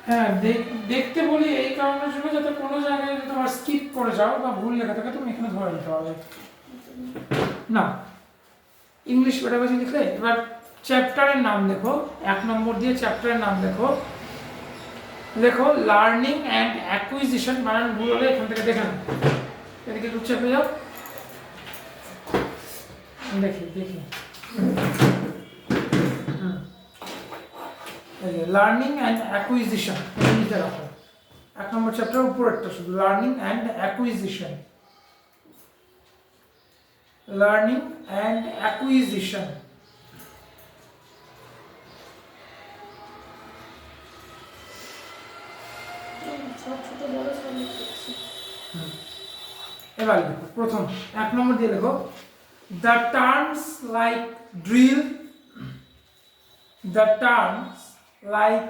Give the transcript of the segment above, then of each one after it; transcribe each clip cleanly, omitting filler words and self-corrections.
হ্যাঁ, দেখতে বলি এই কারণের জন্য যাতে কোনো জায়গায় যদি তোমার স্কিপ করে যাও বা ভুল লেখা থাকে তুমি এখানে ধরে নিতে পারবে। না, ইংলিশ পেডাগজি লিখলে এবার চ্যাপ্টারের নাম দেখো, 1 নম্বর দিয়ে চ্যাপ্টারের নাম দেখো, লেখো লার্নিং অ্যান্ড অ্যাকুইজিশন। বানান ভুল হলে এখান থেকে দেখে নাও, এদিকে একটু চেপে যাও, দেখি লার্নিং অ্যান্ড অ্যাকুইজিশন লিখে রাখো। 1 নম্বর চ্যাপ্টার উপরেরটা শুধু learning and acquisition, learning and acquisition. এবার দেখো প্রথম 1 নম্বর দিয়ে লেখো the terms like drill, the terms like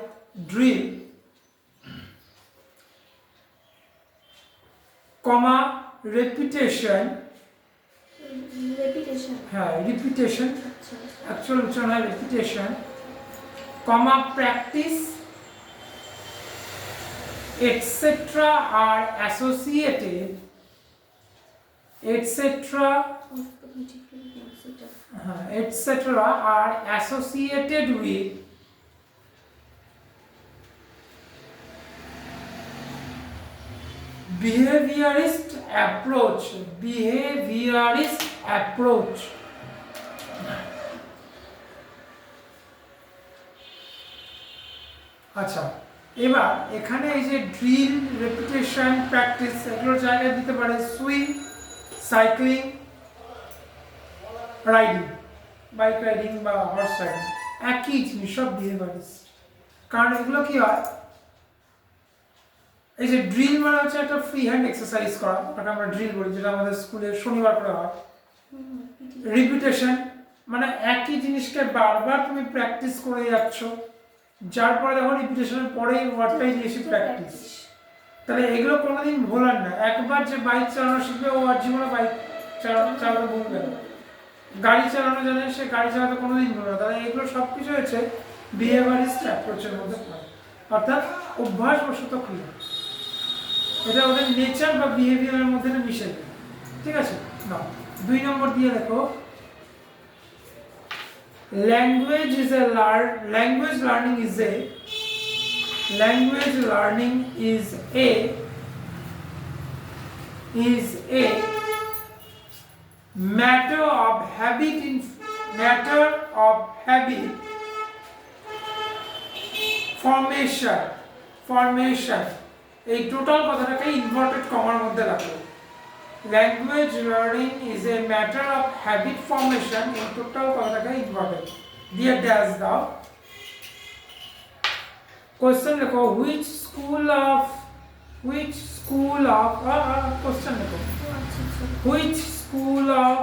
drill, comma repetition, হ্যাঁ repetition, actual উচ্চারণ হয় repetition, comma practice etc. are associated, etc. etc. are associated with behaviorist approach, behaviorist approach. আচ্ছা, এবার এখানে এই যে ড্রিল, রেপিটেশন, প্র্যাকটিস এগুলোর জায়গায় দিতে পারে swing, cycling, riding, bike riding বা হর্স রাইডিং, একই জিনিস, সব বিহেভিয়ারিস্ট। কারণ এগুলো কি হয়, এই যে ড্রিল মানে হচ্ছে একটা ফ্রি হ্যান্ড এক্সারসাইজ করা, ওটাকে আমরা ড্রিল বলি, যেটা আমাদের স্কুলে শনিবার করে হয়। রিপিটেশন মানে একই জিনিসকে বারবার তুমি প্র্যাকটিস করে যাচ্ছ, যার পরে দেখো রিপিটেশনের পরেই ওয়ার্ডটাই এসে প্র্যাকটিস। তাহলে এগুলো কোনোদিন ভোলার না। একবার যে বাইক চালানো শিখবে ও আর জীবনে বাইক চালাতে ভুলবে না। গাড়ি চালানো জানে সে গাড়ি চালাতে কোনোদিন ভুলবে না। তাহলে এগুলো সব কিছু হচ্ছে বিহেভিয়ারিস্ট অ্যাপ্রোচের মধ্যে পড়ে, অর্থাৎ অভ্যাসবশত ক্রিয়া। এটা ওদের নেচার বা বিহেভিয়ারের মধ্যে মিশে যায়। ঠিক আছে, না 2 নম্বর দিয়ে দেখো language learning is a matter of habit formation এই টোটাল কথাটাকে ইনভার্টেড কমার মধ্যে রাখো। Language learning is a matter of habit formation, এই টোটাল কথাটাকে ইনভার্টেড দিয়ে ড্যাশ দাও। কোশ্চেন লেখো হুইচ স্কুল অফ কোশ্চেন লেখো which school of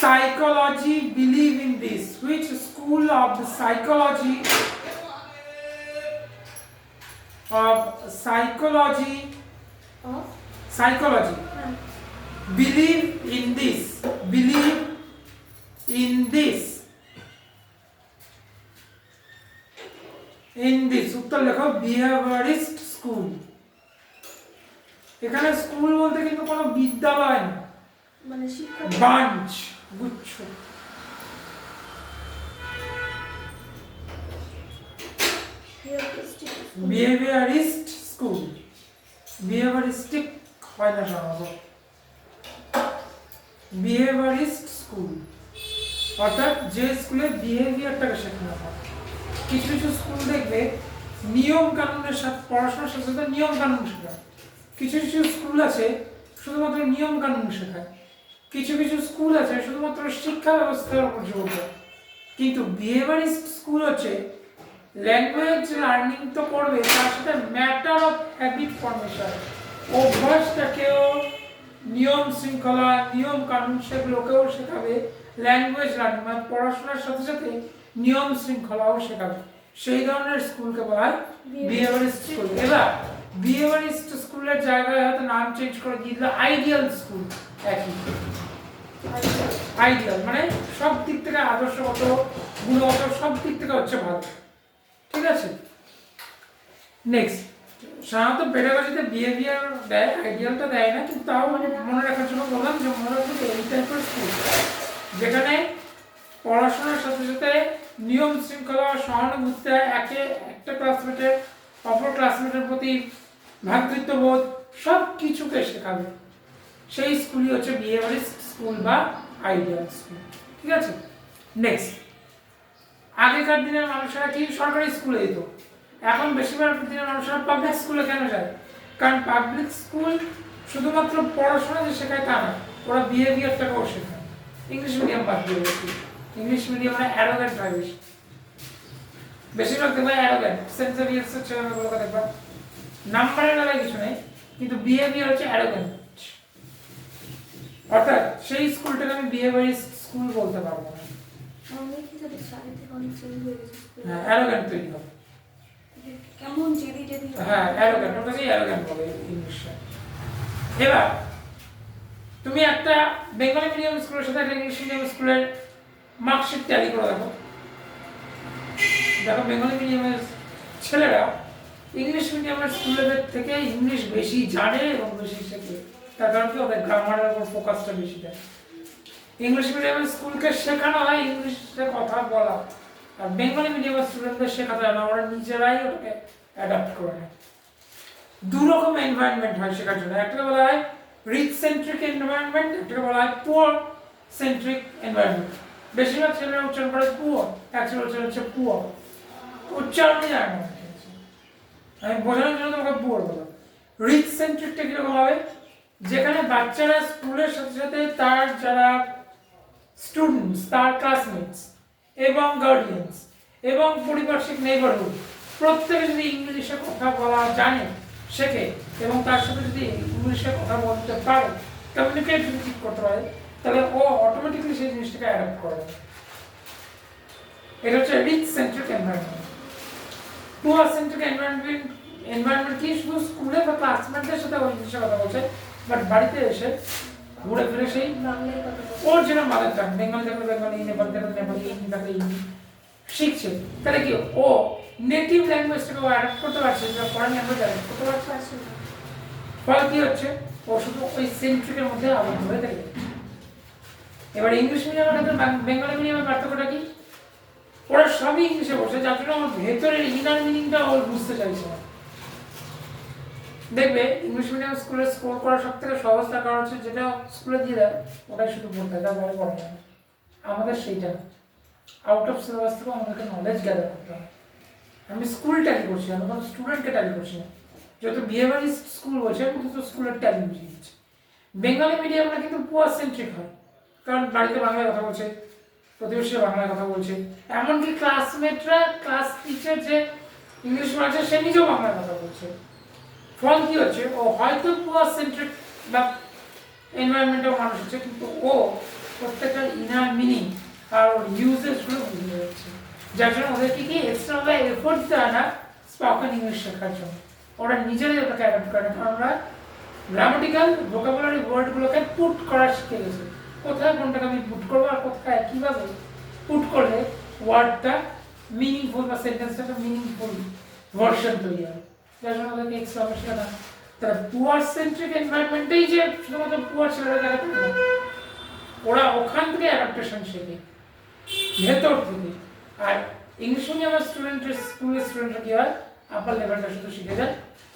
psychology believe in this, which school of the psychology believe in this উত্তর লেখো বিহেভিয়ারিস্ট school. এখানে school বলতে কিন্তু কোনো বিদ্যালয় না, মানে শিক্ষা বাঞ্চ, গুচ্ছ। বিহেভিয়ারিস্ট স্কুল, বিহেভিয়ারিস্টিক হয় না সম্ভব, বিহেভিয়ারিস্ট স্কুল অর্থাৎ যে স্কুলে বিহেভিয়ারটাকে শেখানো হয়। কিছু কিছু স্কুল দেখবে নিয়ম কানুনের সাথে, পড়াশোনার সাথে সাথে নিয়ম কানুন শেখায়। কিছু কিছু স্কুল আছে শুধুমাত্র নিয়ম কানুন শেখায়। কিছু কিছু স্কুল আছে শুধুমাত্র শিক্ষা ব্যবস্থার উপর জোর দেয়। কিন্তু বিহেভিয়ারিস্ট স্কুল হচ্ছে ল্যাঙ্গুয়েজ লার্নিং তো করবে, তার সাথে ম্যাটার অফ হ্যাবিট ফর্মেশন, অভ্যাসটাকেও, নিয়ম শৃঙ্খলা, নিয়ম কানুন সেগুলোকেও শেখাবে। ল্যাঙ্গুয়েজ লার্নিং মানে পড়াশোনার সাথে সাথে নিয়ম শৃঙ্খলাও শেখাবে। সেই ধরনের স্কুলকে বলা হয় বিহেভিয়ারিস্ট স্কুল। এবার বিহেভিয়ারিস্ট স্কুলের জায়গায় হয়তো নাম চেঞ্জ করে দিয়ে দিল আইডিয়াল স্কুল। একই আইডিয়াল মানে সব আদর্শগত, গুণগত সব দিক থেকে হচ্ছে ভালো। ঠিক আছে, নেক্সট, সাধারণত পেডাগজিতে বিহেভিয়ার দেয়, আইডিয়ালটা দেয় না, কিন্তু তাও মানে মনে রাখার জন্য বললাম যে মনে রাখুন এই টাইপের স্কুল যেখানে পড়াশোনার সাথে সাথে নিয়ম শৃঙ্খলা, সহানুভূতিতা, একটা ক্লাসমেটের অপর ক্লাসমেটের প্রতি ভ্রাতৃত্ববোধ সব কিছুকে শেখাবে, সেই স্কুলই হচ্ছে বিহেভিয়ারিস্ট স্কুল বা আইডিয়াল স্কুল। ঠিক আছে, নেক্সট, আগেকার দিনের মানুষেরা কি সরকারি স্কুলে যেত, এখন বেশিরভাগ দিনের মানুষেরা পাবলিক স্কুলে কেন যায়? কারণ পাবলিক স্কুল শুধুমাত্র পড়াশোনা যে শেখায় তা না, ওরা বিহেভিয়ারটাকেও শেখায়। ইংলিশ মিডিয়াম বাদ দিয়ে গেছি, ইংলিশ মিডিয়ামে অ্যারোগ্যান্ট হয় বেশি, বেশিরভাগ দেখবে অ্যারোগ্যান্ট, সেন্ট জেভিয়ার্সের ছেলেমেয়েগুলোকে দেখবা নাম্বারের বেলায় কিছু নেই, কিন্তু বিহেভিয়ার হচ্ছে অ্যারোগ্যান্ট। অর্থাৎ সেই স্কুলটাকে আমি বিহেভিয়ারিস্ট স্কুল বলতে পারবো না। হ্যাঁ, অ্যারোগ্যান্ট তৈরি হবে। কেমন জেদি জেদি, হ্যাঁ অ্যারোগ্যান্ট, ওটাকেই অ্যারোগ্যান্ট বলে ইংলিশে। এবার তুমি একটা বেঙ্গলি মিডিয়াম স্কুলের সাথে একটা ইংলিশ মিডিয়াম স্কুলের মার্কশিট ট্যালি করে দেখো। দেখো বেঙ্গলি মিডিয়ামের ছেলেরা ইংলিশ মিডিয়ামের স্কুলের থেকে ইংলিশ বেশি জানে এবং বেশি শেখে, তার কারণ কি ওদের গ্রামারের উপর ফোকাসটা বেশি দেয়। ইংলিশ মিডিয়ামের স্কুলকে শেখানো হয় ইংলিশে কথা বলা, আর বেঙ্গলি মিডিয়ামের স্টুডেন্টদের শেখাতে হয় না, ওরা নিজেরাই ওটাকে অ্যাডাপ্ট করে নেয়। দু রকম এনভায়রনমেন্ট হয় শেখার জন্য, একটাকে বলা হয় রিচ সেন্ট্রিক এনভায়রনমেন্ট, একটাকে বলা হয় পুয়ার সেন্ট্রিক এনভায়রনমেন্ট। বেশিরভাগ ছেলেরা উচ্চারণ করে পুয়ার, অ্যাকচুয়াল উচ্চারণ হচ্ছে পুয়ার, উচ্চারণই জানে না। আমি বোঝানোর জন্য তোমাকে পুয়ার বললাম। রিচ সেন্ট্রিকটা কিরকম হবে? যেখানে বাচ্চারা স্কুলের সাথে সাথে তার যারা স্টুডেন্টস, তার ক্লাসমেটস এবং গার্ডিয়ানস এবং পরিপার্শ্বিক নেইবারহুড প্রত্যেকে যদি ইংলিশে কথা বলা জানে, শেখে এবং তার সাথে যদি ইংলিশে কথা বলতে পারে, কমিউনিকেট যদি ঠিক করতে পারে, তাহলে ও অটোমেটিক্যালি সেই জিনিসটাকে অ্যাডাপ্ট করে। এটা হচ্ছে rich centric environment. Poor centric environment কি? শুধু স্কুলে বা ক্লাসমেটদের সাথে ও ইংলিশে কথা বলছে, বাট বাড়িতে এসে ঘুরে ফিরে সেই ওর যেন মাদার টাং, বেঙ্গলি থাকলে বেঙ্গলি, নেপালি থাকলে নেপালি, হিন্দি থাকলে হিন্দি শিখছে। তাহলে কি ও নেটিভ ল্যাঙ্গুয়েজটাকে ও অ্যাডাপ্ট করতে পারছে, যেটা ফরেন ল্যাঙ্গুয়েজ অ্যাডাপ্ট করতে পারছে। ফলে কি হচ্ছে? ও শুধু ওই সেন্ট্রিকের মধ্যে আবদ্ধ হয়ে থাকে। এবার ইংলিশ মিডিয়ামের ক্ষেত্রে বেঙ্গলি মিডিয়ামের পার্থক্যটা কি? ওরা সবই ইংলিশে বসে, যার জন্য আমার ভেতরের ইনার মিনিংটা ও বুঝতে চাইছে না। দেখবে ইংলিশ মিডিয়াম স্কুলে স্কোর করা সব থেকে সহজ, তার কারণ হচ্ছে যেটা স্কুলে দিয়ে দেয় ওটাই শুধু পড়তে হয়, তারপরে পড়া যায় না। আমাদের সেইটা আউট অফ সিলেবাস থেকে আমাদেরকে নলেজ গ্যাদার করতে হয়। আমি স্কুল ট্যালি করছি, আমি কোনো স্টুডেন্টকে ট্যালি করছি না। যেহেতু বিহেভিয়ারিস্ট স্কুল বলছে, আমি কিন্তু স্কুলের ট্যালি বুঝিয়ে দিচ্ছি। বেঙ্গলি মিডিয়ামটা কিন্তু পুয়ার সেন্ট্রিক হয়, কারণ বাড়িতে বাংলায় কথা বলছে, প্রতিবেশী বাংলায় কথা বলছে, এমনকি ক্লাসমেটরা, ক্লাস টিচার যে ইংলিশ পড়াচ্ছে সে নিজেও বাংলায় কথা বলছে। ফল কি হচ্ছে? ও হয়তো পুয়ার সেন্ট্রিক বা এনভায়রনমেন্টেও মানুষ হচ্ছে, কিন্তু ও প্রত্যেকটা ইনার মিনিং আর ওর ইউজেসগুলো বুঝে যাচ্ছে, যার জন্য ওদেরকে কি এক্সট্রা এফোর্ট দিতে হয় না স্পোকেন ইংলিশ শেখার জন্য। ওরা নিজেরাই ওটাকে অ্যাডাপ্ট করে, কারণ ওরা গ্রামাটিক্যাল ভোকাবুলারি ওয়ার্ডগুলোকে পুট করা শিখে গেছে। কোথায় কোনটাকে আমি পুট করবো আর কোথায় কীভাবে পুট করলে ওয়ার্ডটা মিনিংফুল বা সেন্টেন্সটা একটা মিনিংফুল ভার্সন তৈরি হয়, যার জন্য ওদেরকে এক্সট্রা শেখা না। তারা পুয়ার সেন্ট্রিক এনভায়রনমেন্টেই যে শুধুমাত্র পুয়ার ছেলেরা দেখাতে পারে, ওরা ওখান থেকে অ্যাডাপ্টেশন শেখে ভেতর থেকে। আর ইংলিশ মিডিয়ামের স্টুডেন্টের স্কুলের স্টুডেন্টরা কী হয়, আপার লেভেলটা শুধু শিখে যায়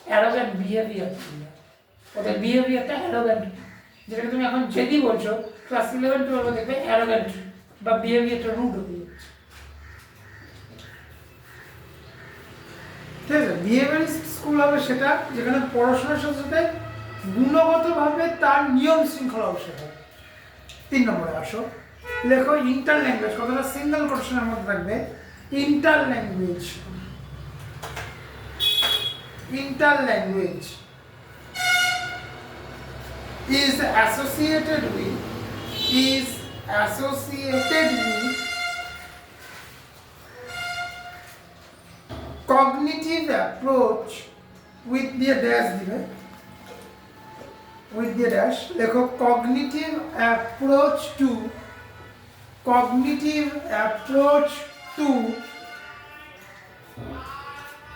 অ্যারোগ্যান্ট বিহেভিয়ার। ওদের বিহেভিয়ারটা অ্যারোগ্যান্ট, যেটাকে তুমি এখন যেদি বলছো, ক্লাস 11-12 দেখবে অ্যারোগ্যান্ট বা বিহেভিয়ারটা রুড হয়ে যাচ্ছে। ঠিক আছে, বিহেভিয়ারিস্ট স্কুল হবে সেটা যেখানে পড়াশোনার সাথে সাথে গুণগতভাবে তার নিয়ম শৃঙ্খলাও শেখায়। 3 নম্বরে আসো, লেখো ইন্টার ল্যাঙ্গুয়েজ, কথাটা সিঙ্গেল কোশ্চেনের মধ্যে থাকবে। Inter language, inter language is associated with cognitive approach with the dash দিবে, with the dash লেখো cognitive approach to cognitive approach to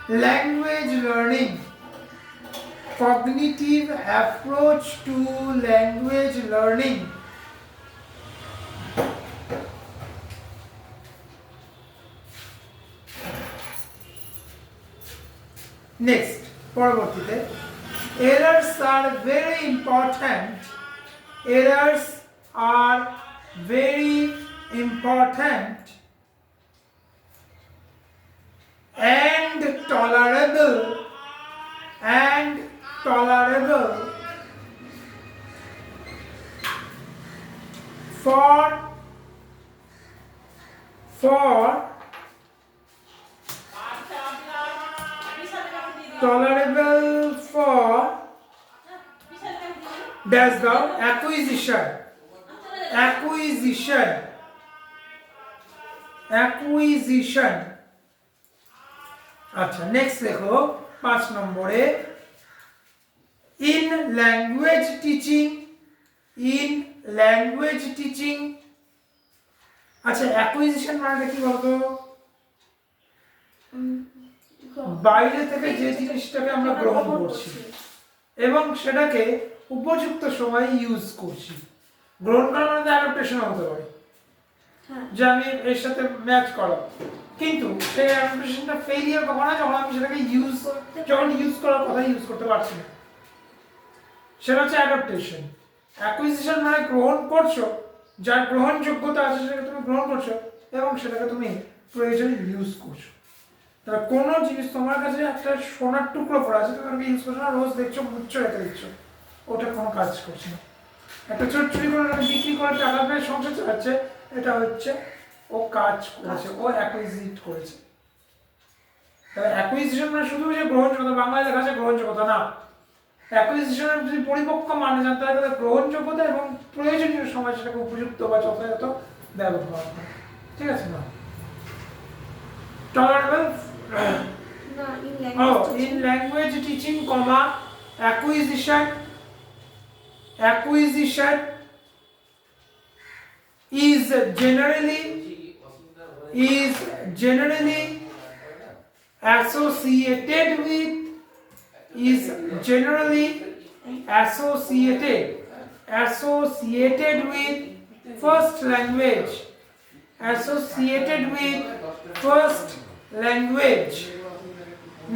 language learning. Cognitive approach to language learning. Next, পরবর্তীতে errors are very important. Errors are very important and tolerable for dash দাও acquisition আচ্ছা next দেখো 5 নম্বরে in language teaching আচ্ছা acquisition মানে কি বলতো বাইরে থেকে যে জিনিসটাকে আমরা গ্রহণ করছি এবং সেটাকে উপযুক্ত সময়ে ইউজ করছি। গ্রহণ করা মানে অ্যাডাপ্টেশন হতে পারে, যে আমি এর সাথে ম্যাচ করা, কিন্তু সেই অ্যাডাপ্টেশনটা ফেলিয়ার কখন হয় যখন আমি সেটাকে ইউজ করার কথা ইউজ করতে পারছি না, সেটা হচ্ছে অ্যাডাপ্টেশন। অ্যাকুইজিশন মানে গ্রহণ করছো, যার গ্রহণযোগ্যতা আছে সেটাকে তুমি গ্রহণ করছো এবং সেটাকে তুমি প্রয়োজনে ইউজ করছো। তাহলে কোনো জিনিস তোমার কাছে একটা সোনার টুকরো পড়ে আছে, তুমি ওটাকে ইউজ করছো না, রোজ দেখছো মুচ্ছ রেখে দিচ্ছ, ওটা কোনো কাজ করছে না। একটা ছোট চুরি করে বিক্রি করে টাকা পেয়ে সংসার চালাচ্ছে, এটা হচ্ছে ও কাজ করেছে, ও অ্যাকুইজিট করেছে। তাহলে অ্যাকুইজিশন মানে শুধু যে গ্রহণযোগ্যতা, বাংলায় লেখা আছে গ্রহণযোগ্যতা না, অ্যাকুইজিশনের যদি পরিপক্ক মানে জানতে হয় তাহলে গ্রহণযোগ্যতা এবং প্রয়োজনীয় সময় সেটাকে উপযুক্ত বা যথাযথ ব্যবহার করা। ঠিক আছে না? Tolerable in language teaching, acquisition is generally associated with first language,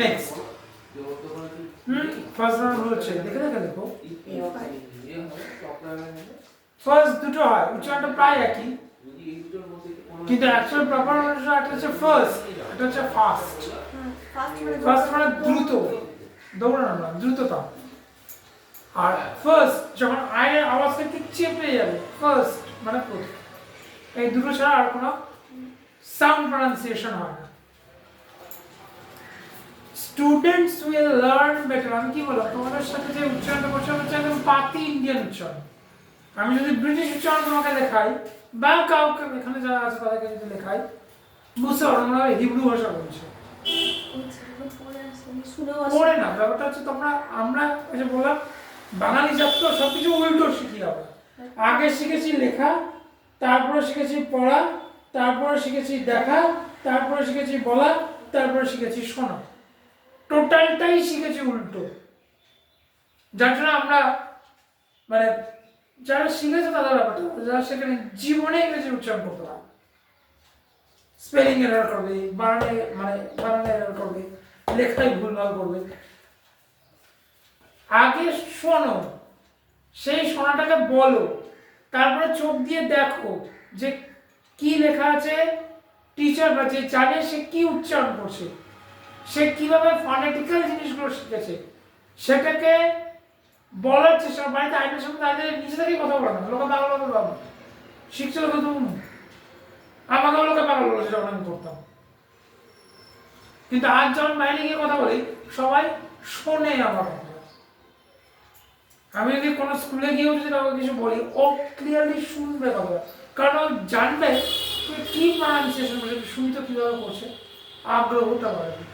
next first number হচ্ছে দেখো ফার্স্ট দুটো হয়, উচ্চারণটা প্রায় একই, কিন্তু অ্যাকচুয়াল প্রপার নাম্বারটা একটা হচ্ছে ফার্স্ট, এটা হচ্ছে ফাস্ট। ফার্স্ট মানে দ্রুত, দৌড়ানো না, দ্রুততা। আর ফার্স্ট যখন আয়ের আওয়াজটা একটু চেপে যাবে, ফার্স্ট মানে প্রথম। এই দুটো ছাড়া আর কোনো সাউন্ড প্রনাউন্সিয়েশন হয় না। Students will learn better. আমি কি বললাম তোমাদের সাথে যে উচ্চারণটা করছি হচ্ছে একদম পাতি ইন্ডিয়ান উচ্চারণ। আমি যদি ব্রিটিশ উচ্চারণ তোমাকে লেখাই বা কাউকে এখানে যারা আছে তাদেরকে যদি লেখাই, বুঝতে পারো আমরা হিব্রু ভাষা বলছি, পড়ে না। ব্যাপারটা হচ্ছে আমরা ওই যে বললাম বাঙালি জাত তো সবকিছু উল্টো শিখি। আমরা আগে শিখেছি লেখা, তারপরে শিখেছি পড়া, তারপরে শিখেছি দেখা, তারপরে শিখেছি বলা, তারপরে শিখেছি শোনা। টোটালটাই শিখেছি উল্টো, যার জন্য আমরা মানে যারা শিখেছে তাদের ব্যাপারটা, যারা সেখানে জীবনে ইংরেজি উচ্চারণ করতে পারে, স্পেলিং এরর করবে, বানানে এরর করবে, লেখায় ভুলভাল করবে। আগে শোনো, সেই শোনাটাকে বলো, তারপরে চোখ দিয়ে দেখো যে কি লেখা আছে, টিচার বা যে জানে সে কি উচ্চারণ করছে, সে কিভাবে ফনেটিক্যাল জিনিসগুলো শিখেছে, সেটাকে বলার চেষ্টা। বাড়িতে আইনের সঙ্গে তাদের নিজে থেকেই কথা বলে না, লোকে পাগল বাবু শিখছিল, কিন্তু আমাকে লোকে পাগল বলেছে যখন আমি করতাম। কিন্তু আজ যখন বাইরে গিয়ে কথা বলি সবাই শোনে আমার কথা। আমি যদি কোনো স্কুলে গিয়েও যদি কাউকে কিছু বলি, ও ক্লিয়ারলি শুনবে কথা, কারণ ও জানবে কি প্রনাউন্সিয়েশন করছে, শুনতে কিভাবে করছে, আগ্রহটা বাড়বে।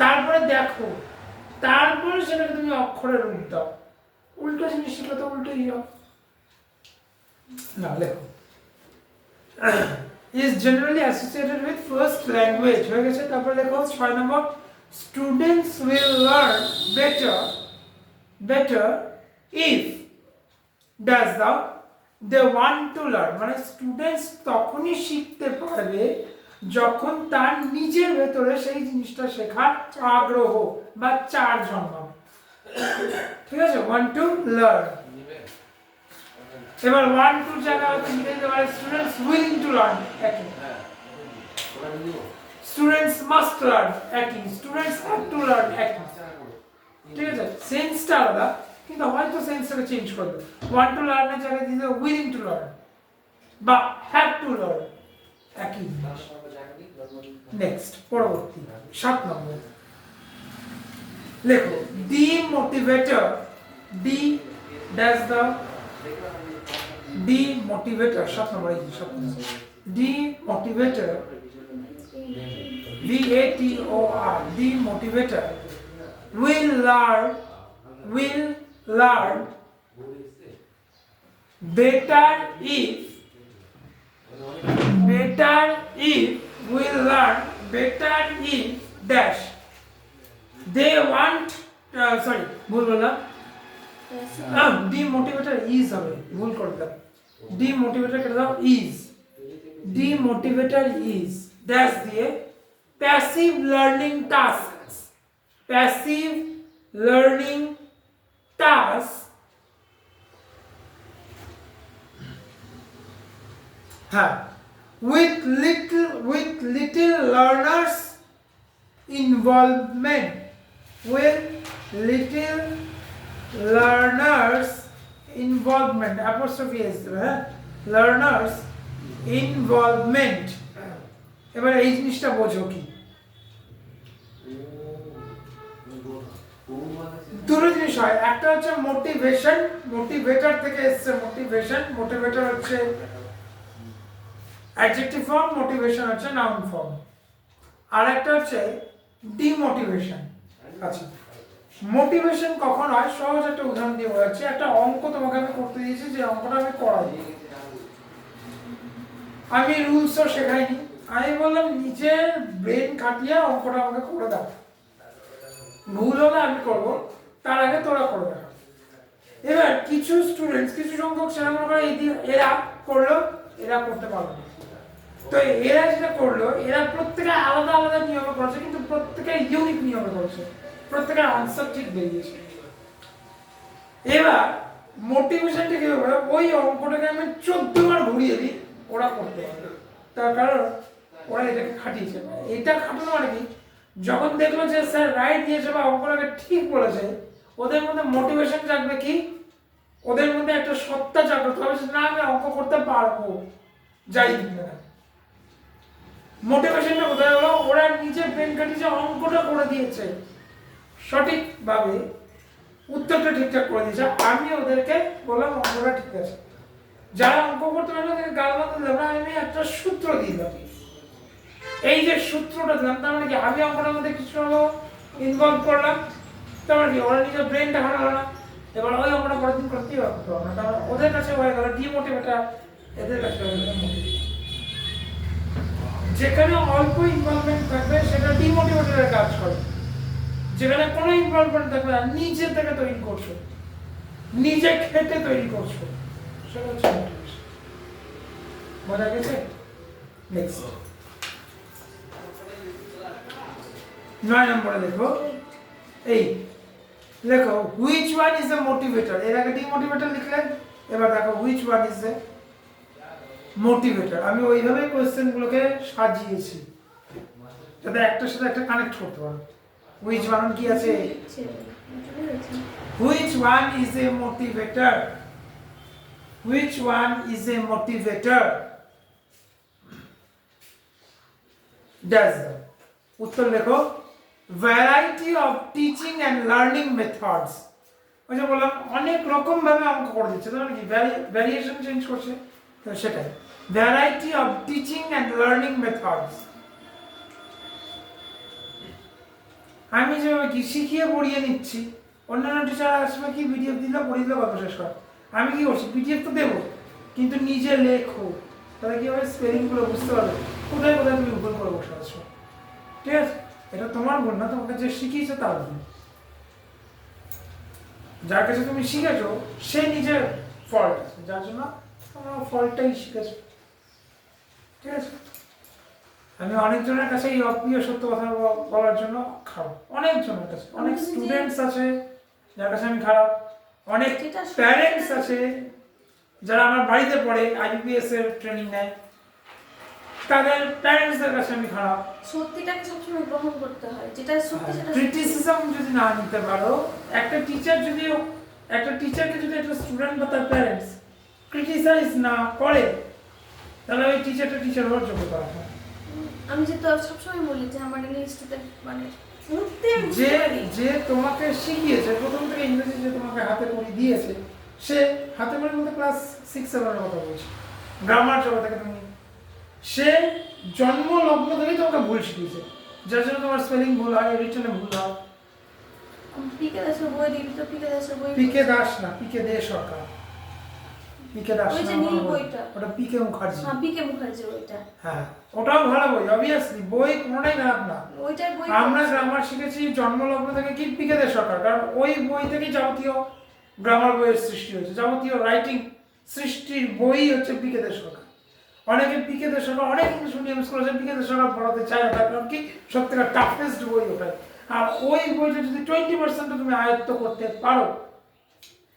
তারপরে দেখো, তারপরে সেটাকে তুমি অক্ষরের রূপ দাও। উল্টো জিনিস শিখলে তো উল্টোই যাও না। লেখো is generally associated with first language হয়ে গেছে। তারপর দেখো 6 নম্বর, students will learn better if does the they want to learn, মানে স্টুডেন্টস তখনই শিখতে পারবে যখন তার নিজের ভেতরে সেই জিনিসটা শেখার আগ্রহ বা চার জন্মাবে। ঠিক আছে, want to learn। এবার 1 2 জায়গা তুমি দিতে পারো স্টুডেন্টস উইলিং টু লার্ন, একই। স্টুডেন্টস মাস্ট লার্ন, একই। স্টুডেন্টস হ্যাভ টু লার্ন, একই। ঠিক আছে, সেন্সটা আলাদা, কিন্তু হয়তো সেন্সটাকে চেঞ্জ করবে। 1 টু লার্নের জায়গায় দিতে উইলিং টু লার্ন বা হ্যাভ টু লার্ন, একই। নেক্সট, পরবর্তী 7 নম্বর লেখো, the motivator, D dash the demotivator, 7 number, demotivator, VATOR, demotivator will learn better if dash they want ভুল বললাম, demotivator is হবে, ভুল করলাম। demotivator কেটে দাও, is, demotivator is dash দিয়ে passive learning tasks হ্যাঁ, with little learners involvement, apostrophe s, learners involvement। এবার এই জিনিসটা বোঝো কি, দুটো জিনিস হয়, একটা হচ্ছে মোটিভেশন, মোটিভেটর থেকে এসেছে মোটিভেশন, মোটিভেটর হচ্ছে অ্যাডজেক্টিভ ফর্ম, মোটিভেশন হচ্ছে নাউন ফর্ম। আর একটা হচ্ছে ডিমোটিভেশন। আচ্ছা, মোটিভেশন কখন হয়, সহজ একটা উদাহরণ দিয়ে বোঝাচ্ছি। একটা অঙ্ক তোমাকে আমি করতে দিয়েছি, যে অঙ্কটা আমি করাই, আমি রুলসও শেখাইনি, আমি বললাম নিজের ব্রেন খাটিয়ে অঙ্কটা আমাকে করে দাও, ভুল হলে আমি করবো, তার আগে তোরা করে দেখ। এবার কিছু স্টুডেন্টস, কিছু সংখ্যক সেরা মনে করে এরা করলো, এরা করতে পারলো না। তো এরা যেটা করলো, এরা প্রত্যেকে আলাদা আলাদা নিয়মে করেছে, কিন্তু প্রত্যেকে ইউনিক নিয়মে করেছে, প্রত্যেকের আনসার ঠিক বেরিয়েছে। এবার মোটিভেশনটা কি হবে, ওই অঙ্কটাকে আমি 14 বার ঘুরিয়ে দিই, ওরা করতে পারবে, তার কারণ ওরা এটাকে খাটিয়েছে। এটা খাটানো মানে কি, যখন দেখলো যে স্যার রাইট দিয়েছে বা অঙ্কটাকে ঠিক বলেছে, ওদের মধ্যে মোটিভেশন জাগবে, কি ওদের মধ্যে একটা সত্তা জাগ্রত হবে যে না, আমি অঙ্ক করতে পারবো, যাই দিক না। মোটিভেশনটা কোথায় হলো, ওরা নিজে ব্রেন খাটিয়ে অঙ্কটা করে দিয়েছে, সঠিকভাবে উত্তরটা ঠিকঠাক করে দিয়েছে, আমি ওদেরকে বললাম অঙ্কটা ঠিক আছে। যারা অঙ্ক করতে পারলো তাদেরকে গালবাদ দিলাম না, আমি একটা সূত্র দিলাম, এই যে সূত্রটা দিলাম, তার মানে কি আমি অঙ্কটার মধ্যে কিছু ইনভলভ করলাম, তার মানে কি ওরা নিজের ব্রেনটা হারালো না। এবার ওই অঙ্কটা পরের দিন করতেই পারতো না, কারণ ওদের কাছে হয়ে গেল ডিমোটিভেটর, এদের কাছে হয়ে গেল মোটিভেটর। যেখানে অল্প ইনভলভমেন্ট থাকবে সেটা ডিমোটিভেটরের কাজ করে, যেখানে কোনো ইনভলভমেন্ট থাকবে না, নিজে থেকে তৈরি করছো, নিজে খেটে তৈরি করছো, সেটা হচ্ছে মোটিভেশন। বোঝা গেছে? নেক্সট 9 নম্বরে দেখো, এই লেখো which one is a motivator. এর আগে ডিমোটিভেটর লিখলেন, এবার দেখো which one is a motivator. আমি ওইভাবে কোশ্চেনগুলোকে সাজিয়েছি যাতে একটার সাথে একটা কানেক্ট করতে পারো। হুইচ ওয়ান কি আছে, which one is a motivator, which one is a motivator, dash দাও। উত্তর লেখো variety of teaching and learning methods. ওই যে বললাম অনেক রকম ভাবে অঙ্ক করে দিচ্ছে, তার মানে কি ভ্যারিয়েশন চেঞ্জ করছে, তো সেটাই variety of teaching and learning methods. আমি যেভাবে কি শিখিয়ে পড়িয়ে নিচ্ছি, অন্যান্য টিচার আসবে কি পিডিএফ দিলে পড়িয়ে দিলে গল্প শেষ কর, আমি কি করছি পিডিএফ তো দেবো, কিন্তু নিজে লেখো, তাহলে কি হবে স্পেলিংগুলো বুঝতে পারবে কোথায় কোথায় তুমি ভুল করে বসে আছো। ঠিক আছে, এটা তোমার ভুল না, তোমাকে যে শিখিয়েছে তার ভুল। যার কাছে তুমি শিখেছো সে নিজের ফল্ট আছে, যার জন্য তোমরা ফল্টটাই শিখেছো। ঠিক আছে, আমি অনেকজনের কাছে এই অপ্রিয় সত্য কথা বলার জন্য খারাপ, অনেকজনের কাছে, অনেক স্টুডেন্টস আছে যার কাছে আমি খারাপ, অনেক প্যারেন্টস আছে যারা আমার বাড়িতে পড়ে আইবিপিএস এর ট্রেনিং নেয়, তাদের প্যারেন্টসদের কাছে আমি খারাপ। সত্যিটাকে সবসময় গ্রহণ করতে হয়, যেটা সত্যি সেটা ক্রিটিসিজম যদি না নিতে পারো, একটা টিচারকে যদি একটা স্টুডেন্ট বা তার প্যারেন্টস ক্রিটিসাইজ না করে তাহলে ওই টিচারটা টিচার হওয়ার যোগ্যতা রাখে। আমি যে তো সবসময় বলি যে আমার ইংলিশটাতে মানে শুনতে যে যে তোমাকে শিখিয়েছে প্রথম থেকে ইংরেজি, যে তোমাকে হাতে করে দিয়েছে, সে হাতে করে মধ্যে ক্লাস 6-7 এর কথা বলছে, গ্রামার জগৎ থেকে তুমি, সে জন্ম লগ্ন থেকেই তোমাকে ভুল শিখিয়েছে, যার জন্য তোমার স্পেলিং ভুল হয়, রিটেনে ভুল হয়। পিকে দাসের বই দিবি তো, পিকে দাসের বই, পিকে দাস না, পিকে দে সরকার, পিকে দাস ওই না, যে নীল বইটা, ওটা পিকে মুখার্জি। হ্যাঁ পিকে মুখার্জি ওইটা, হ্যাঁ ওটাও ভালো বই, অবভিয়াসলি বই কোনোটাই খারাপ না। ওইটার বই আমরা গ্রামার শিখেছি জন্মলগ্ন থেকে কি পিকে দে সরকার, কারণ ওই বই থেকে যাবতীয় গ্রামার বইয়ের সৃষ্টি হয়েছে, যাবতীয় রাইটিং সৃষ্টির বই হচ্ছে পিকে দে সরকার। অনেকে পিকে দে সরকার, অনেক ইংলিশ মিডিয়াম স্কুল আছে, পিকে দে সরকার পড়াতে চায় না, কারণ কি সবথেকে টাফেস্ট বই ওটাই। আর ওই বইটা যদি 20% তুমি আয়ত্ত করতে পারো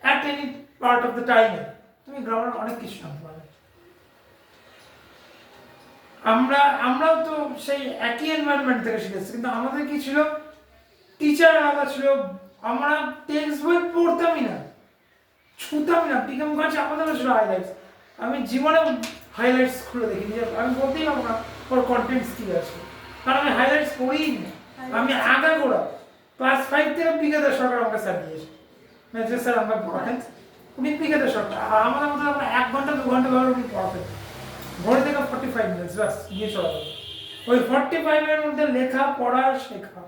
at any part of the টাইমে, তুমি গ্রামার অনেক কিছু জানতে পারবে। আমরাও তো সেই একই এনভায়রনমেন্ট থেকে শিখেছি, কিন্তু আমাদের কি ছিল, টিচার আলাদা ছিল, আমরা টেক্সট বই পড়তামই না, ছুতামই না, পিকে মুখার্জি আমাদের ছিল হাইলাইটস। আমি জীবনে হাইলাইটস খুলে দেখিনি, আমি বলতেই পারবো না ওর কন্টেন্টস কি আছে, কারণ আমি হাইলাইটস পড়িই না। আমি আগাগোড়া ক্লাস 5 থেকে পিকে দে সরকার আমাকে স্যার দিয়েছে, যে স্যার আমাকে পড়াতেন উনি পিকে দে সরকার, আর আমাদের মধ্যে আমরা 1 ঘন্টা 2 ঘন্টা ধরে উনি পড়াতেন, ঘড়ি থেকে 45 মিনিটস ব্যাস গিয়ে চলে যাবে। ওই 45 এর মধ্যে লেখা পড়া শেখা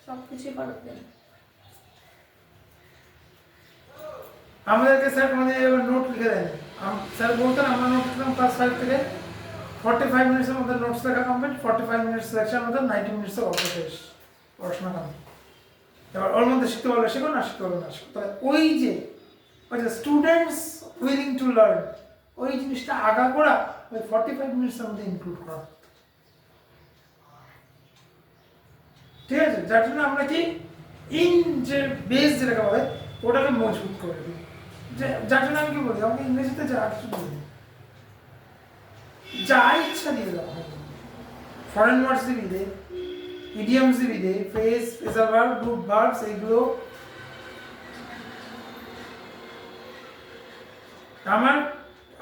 সবকিছুই পারতেন। আমাদেরকে স্যার আমাদের নোট লিখে দেন, স্যার বলতেন আমরা নোট লিখলাম ক্লাস 5 থেকে 45 মিনিটসের মধ্যে নোটস লেখা কমপ্লিট, 45 মিনিটস লেকচার মধ্যে 90 মিনিটসে গল্প শেষ, পড়াশোনা কমপ্লিট। এবার ওর মধ্যে শিখতে পারলে শেখো, না শিখতে পারলে না শেখো। তাহলে ওই যে স্টুডেন্টস উইলিং টু লার্ন, ওই জিনিসটা আগা করা ওই 45 মিনিটসের মধ্যে ইনক্লুড করা। ঠিক আছে, যার জন্য আমরা কি যে বেস যেটাকে বলে ওটাকে মজবুত করে দিই, যার জন্য আমি কি বলি, আমাকে ইংরেজিতে যা কিছু বলে দিই, যা ইচ্ছা দিয়ে দেওয়া হয়, ফরেন ওয়ার্ডস দিবি দে, ইডিয়মস দিবি দে, phrase, phrasal verb, group verbs, এইগুলো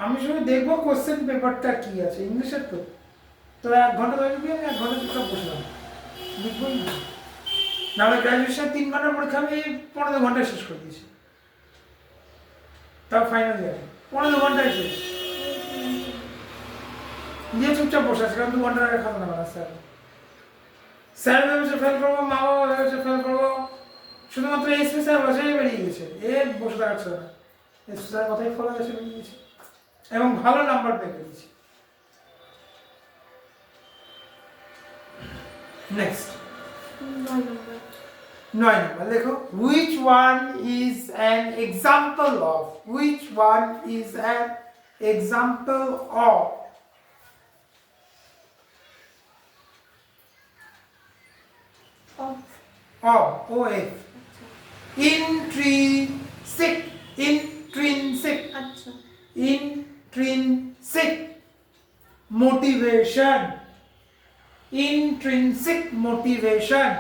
আমি শুধু দেখবো কোশ্চেন পেপারটা কি আছে ইংলিশের, তো 1 ঘন্টা ধরে আমি 1 ঘন্টা চুপচাপ বসলাম, লিখবই না। নাহলে গ্র্যাজুয়েশন 3 ঘন্টার পরীক্ষা আমি 15 ঘন্টায় শেষ করে দিয়েছি, তাও ফাইনাল ইয়ারে 15 ঘন্টায় শেষ দিয়ে চুপচাপ বসে আছে, কারণ 2 ঘন্টার আগে খাবো না স্যার ভেবেছে ফেল করবো, মা বাবা ভেবেছে ফেল করবো, শুধুমাত্র এসপি স্যার বসেই বেরিয়ে গেছে, বসে থাকছে না, এসপি স্যার কথাই ফলো এসে বেরিয়ে গেছে এবং ভালো নাম্বার পেয়ে গেছি। নেক্সট 9 number দেখো, which one is an example of, which one is an example of intrinsic, আচ্ছা intrinsic motivation, intrinsic motivation,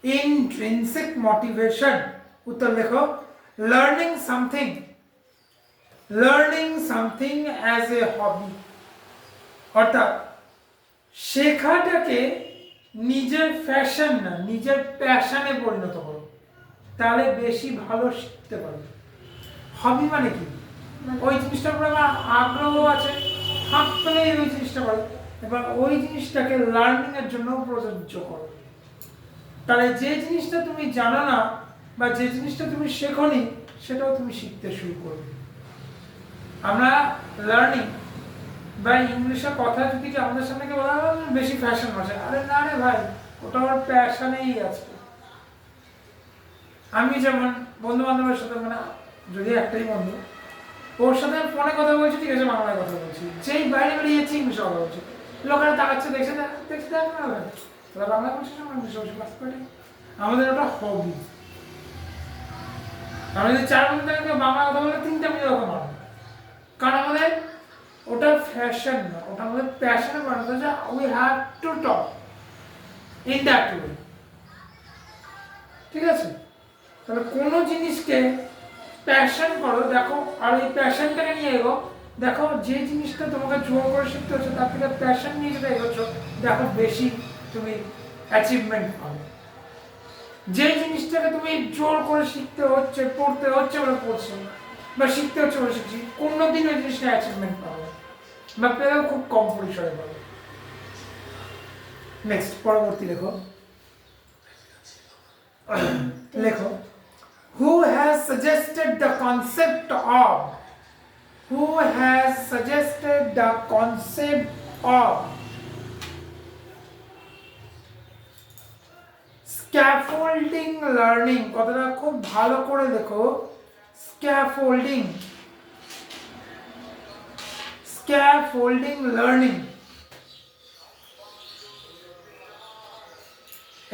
intrinsic motivation उत्तर देखो, learning something as a hobby, অর্থাৎ শেখাটাকে নিজের ফ্যাশন না নিজের প্যাশনে পরিণত করো, তাহলে বেশি ভালো শিখতে পারবে। হবি মানে কি, ওই জিনিসটার উপরে আমার আগ্রহ আছে, হাত পেলেই ওই জিনিসটা করে, এবার ওই জিনিসটাকে লার্নিং এর জন্য প্রযোজ্য করো। তাহলে যে জিনিসটা তুমি জানো না বা যে জিনিসটা তুমি শেখোনি সেটাও তুমি শিখতে শুরু করবে। আমরা লার্নিং বা ইংলিশে কথা যদি কি আমাদের সামনে কি বলা হয় বেশি ফ্যাশন আছে, আরে না রে ভাই, ওটা আমার প্যাশনেই আছে। আমি যেমন বন্ধু বান্ধবের সাথে মানে যদি একটাই বন্ধু, ওর সাথে ফোনে কথা বলছি, ঠিক আছে বাংলায় কথা বলছি, যেই বাইরে বেরিয়েছি ইংলিশে কথা বলছি, লোকেরা তাকাচ্ছে, দেখছে দেখছে দেখ না ভাই তোরা বাংলা বলছিস আমরা ইংলিশে বলছি, ক্লাস করে আমাদের ওটা হবি। আমরা যদি 4 বন্ধু থেকে বাংলা কথা বলে 3টা মিলে ওকে মারবো, কারণ আমাদের ওটা ফ্যাশন না, ওটা আমাদের প্যাশনে বানাতে হচ্ছে, we have to talk in that way. ঠিক আছে, তাহলে কোনো জিনিসকে প্যাশন করো, দেখো, আর এই প্যাশনটাকে নিয়ে এগো, দেখো যে জিনিসটা তোমাকে জোর করে শিখতে হচ্ছে তার থেকে প্যাশন নিয়ে যেটা এগোচ্ছ, দেখো বেশি তুমি অ্যাচিভমেন্ট পাবে। যে জিনিসটাকে তুমি জোর করে শিখতে হচ্ছে, পড়তে হচ্ছে বলে পড়ছো, বা শিখতে হচ্ছে বলে শিখছি, কোনোদিন ওই জিনিসটা অ্যাচিভমেন্ট পাবে বা পেলেও খুব কম পরিসরে পাবে। নেক্সট, পরবর্তী লেখো। লেখো, who has suggested the concept of scaffolding learning? কথাটা খুব ভালো করে দেখো, scaffolding learning।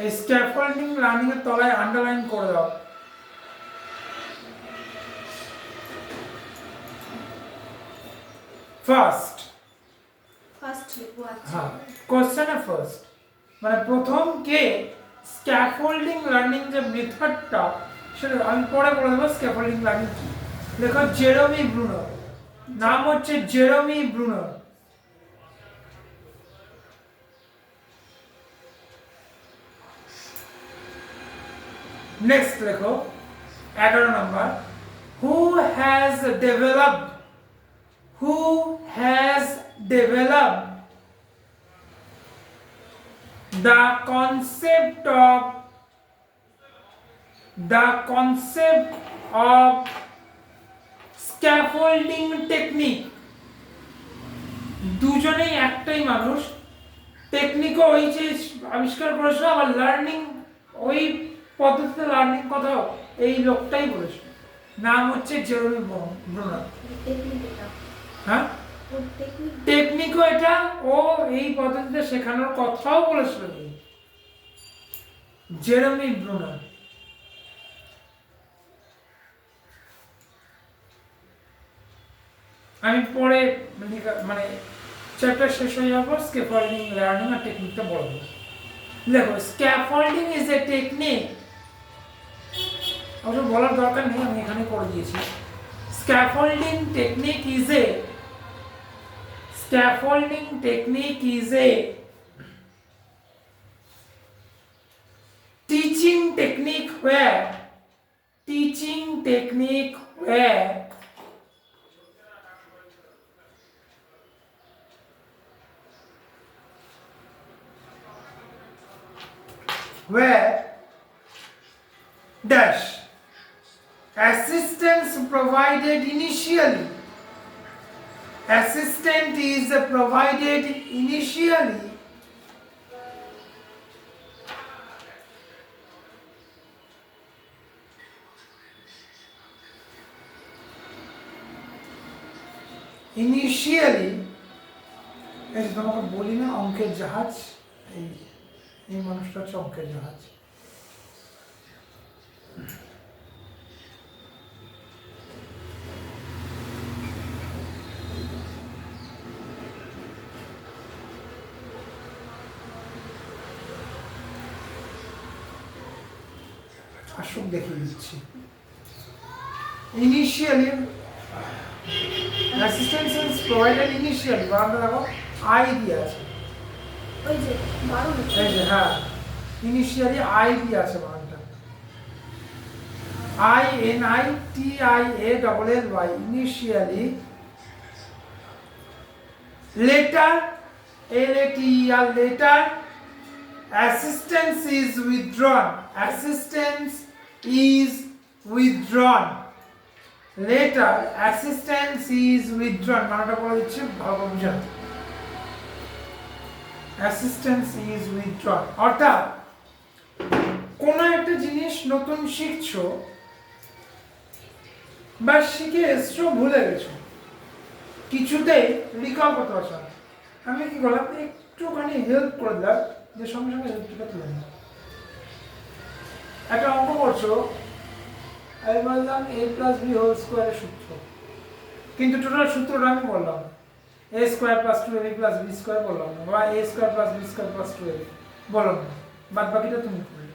এই স্ক্যাফোল্ডিং লার্নিং এর তলায় আন্ডারলাইন করে দাও। ফার্স্ট লিখবো। আচ্ছা, হ্যাঁ, কোশ্চেনে ফার্স্ট মানে প্রথম কে স্ক্যাফোল্ডিং লার্নিং যে মেথডটা সেটা আমি পরে বলে দেবো। স্ক্যাফোল্ডিং লার্নিং কি, দেখো জেরেমি ব্রুনার, নাম হচ্ছে জেরেমি ব্রুনার। নেক্সট লেখো 11 নম্বর, who has developed the concept of scaffolding technique? দুজনেই একটাই মানুষ, টেকনিকও ওই যে আবিষ্কার করেছিল, আবার লার্নিং ওই পদ্ধতিতে লার্নিং কথা এই লোকটাই বলেছিল, নাম হচ্ছে জেরেমি ব্রুনার। হ্যাঁ, টেকনিকও এটা, ও এই পদ্ধতিতে শেখানোর কথাও বলেছিল জেরেমি ব্রুনার। আমি পরে মানে চ্যাপ্টার শেষ হয়ে যাওয়ার পর স্ক্যাফোল্ডিং লার্নিং আর টেকনিকটা বলবো। দেখো, স্ক্যাফোল্ডিং ইজ এ টেকনিক, অবশ্য বলার দরকার নেই, আমি এখানে করে দিয়েছি। Scaffolding technique is a teaching technique where dash assistance is provided initially এই তোমাকে বলি না অঙ্কের জাহাজ, এই মানুষটা হচ্ছে অঙ্কের জাহাজ। আসুক দেখিয়ে দিচ্ছি। Initially assistance is provided initially, Bangla দেখো আই দিয়ে আছে, ওই যে 12 এই যে হ্যাঁ, ইনিশিয়ালি আই দিয়ে আছে, বাংলাটা INITIALLY, initially. later later assistance is withdrawn letter assistance is withdrawn মানেটা বলে দিচ্ছে ভালো করে বুঝান অ্যাসিস্ট্যান্স ইজ উইথড্রন অর্থাৎ কোনো একটা জিনিস নতুন শিখছো বা শিখে এসছো ভুলে গেছো কিছুতেই রিকল করতে পারছো না আমি কি করলাম একটুখানি হেল্প করে দিলাম যে সঙ্গে সঙ্গে হেল্পটা তুলে নিলাম একটা অঙ্ক করছো আমি বললাম a প্লাস বি হোল স্কোয়ারের সূত্র কিন্তু টোটাল সূত্রটা আমি বললাম a square plus two ab plus B square বললাম না বা a square plus B square plus two ab বললাম না বাদ বাকিটা তুমি করলে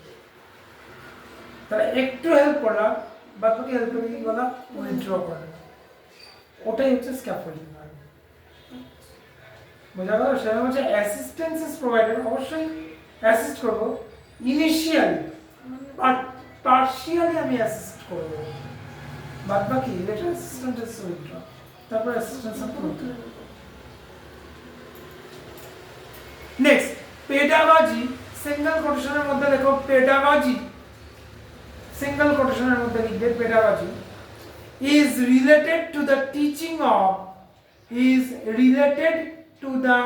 তাহলে একটু হেল্প করলাম বাদ বাকি হেল্প করে কি বললাম উইথড্র করে ওটাই হচ্ছে স্ক্যাফোল্ডিং বোঝা গেল সেটা হচ্ছে অ্যাসিস্ট্যান্স ইজ প্রোভাইডেড অবশ্যই অ্যাসিস্ট করবো ইনিশিয়ালি বাট পার্শিয়ালি আমি অ্যাসিস্ট করবো বাদ বাকি এটা অ্যাসিস্ট্যান্ট ইজ উইথড্র তারপর অ্যাসিস্ট্যান্স আমি করতে নেক্সট পেডাগজি সিঙ্গেল কোটেশনের মধ্যে লেখো পেডাগজি সিঙ্গেল কোটেশনের মধ্যে লিখবে pedagogy is related to the teaching of is related to the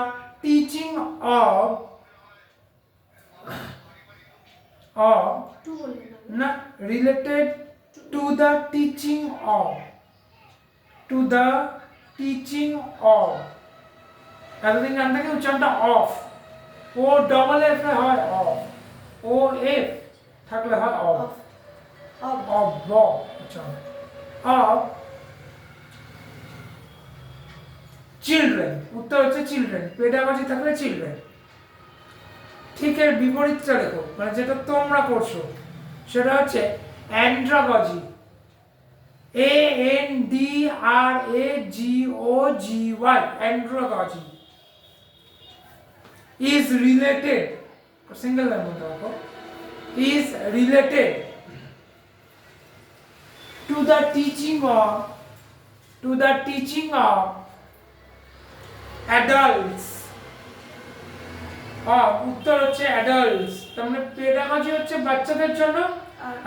teaching of to বললেন না related to the teaching of to the teaching of এতদিন জানতে কি উচ্চারণটা অফ ও ডবল এফ এ হয় অফ ও এফ থাকলে হয় অফ অফ অফ ব উচ্চারণ of children উত্তর হচ্ছে চিলড্রেন পেডাগজি থাকলে চিলড্রেন ঠিক এর বিপরীতটা লেখো মানে যেটা তোমরা করছো সেটা হচ্ছে অ্যান্ড্রাগজি A N D R A G O G Y অ্যান্ড্রাগজি is related single line মধ্যে রাখো is related to the teaching of adults উত্তর হচ্ছে অ্যাডাল্টস তার মানে পেডাগজি হচ্ছে বাচ্চাদের জন্য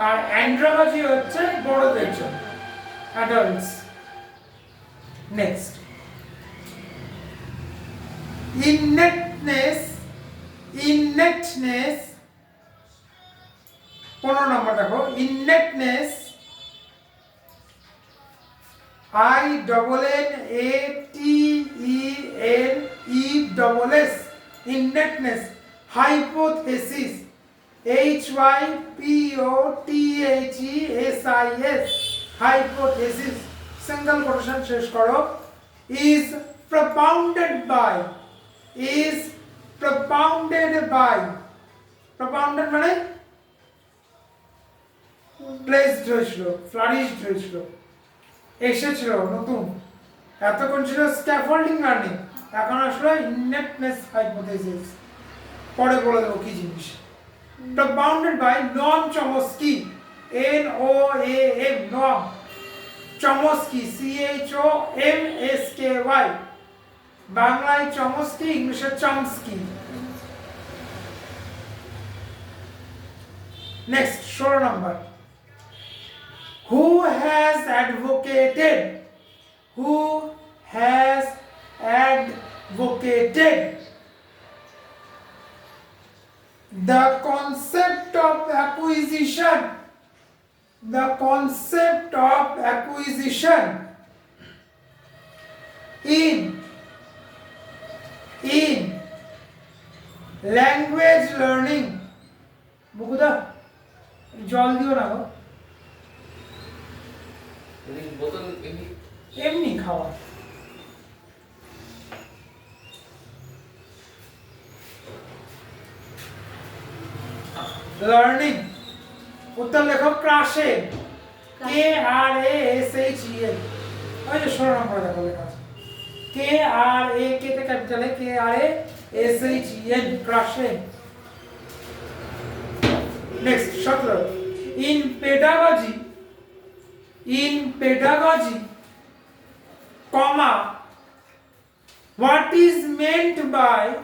আর অ্যান্ড্রাগজি হচ্ছে বড়দের জন্য অ্যাডাল্টস নেক্সট innateness 15 নম্বর দেখো innateness I double N A T E N E double S innateness hypothesis H Y P O T H E S I S hypothesis single quotation শেষ করো is propounded by propounded মানে placed হয়েছিল flourished হয়েছিল এসেছিল নতুন এতক্ষণ ছিল scaffolding learning এখন আসলে ইনেটনেস হাইপোথেসিস পরে বলে দেবো কি জিনিস propounded by Noam Chomsky NOAM Noam Chomsky CHOMSKY বাংলায় চমস্কি ইংলিশে Chomsky next 16 number who has advocated the concept of acquisition in language learning বুকুদা জল দিও না গো বোতল এমনি খাওয়া লার্নিং উত্তর লেখো ক্রাশে KRASHEN ওই যে 16 নম্বরে দেখো লেখা আছে KRA কে তে ক্যাপিটালে KRASHEN ক্রাশে next 17 in pedagogy comma what is meant by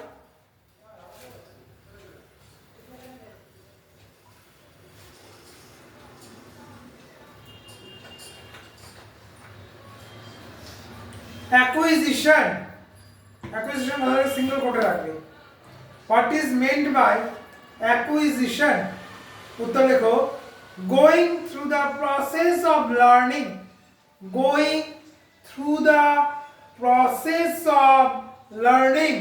acquisition বলা সিঙ্গেল কোটে রাখবে what is meant by acquisition উত্তর লেখো going through the process of learning going through the process of learning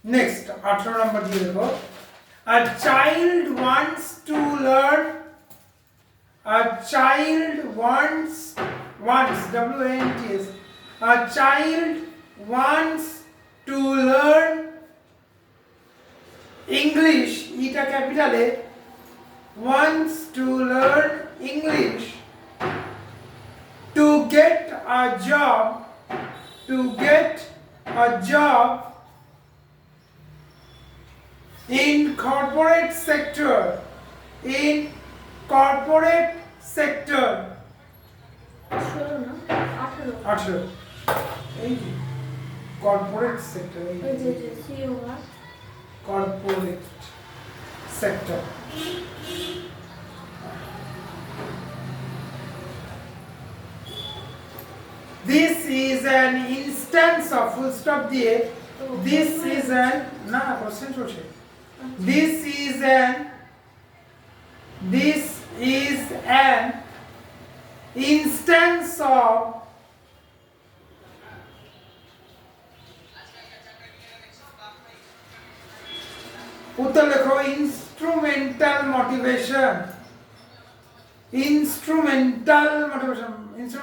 Next, 18 number দিয়ে দেখো a child wants to learn a child wants W A N T S a child wants to learn English এটা ক্যাপিটালে wants to learn English to get a job in corporate sector ষোলো না 18 এই corporate sector ওই যে CO না corporate sector this is an instance of full stop দিয়ে this is an না question চলছে this is an instance of উত্তর লেখো instrumental motivation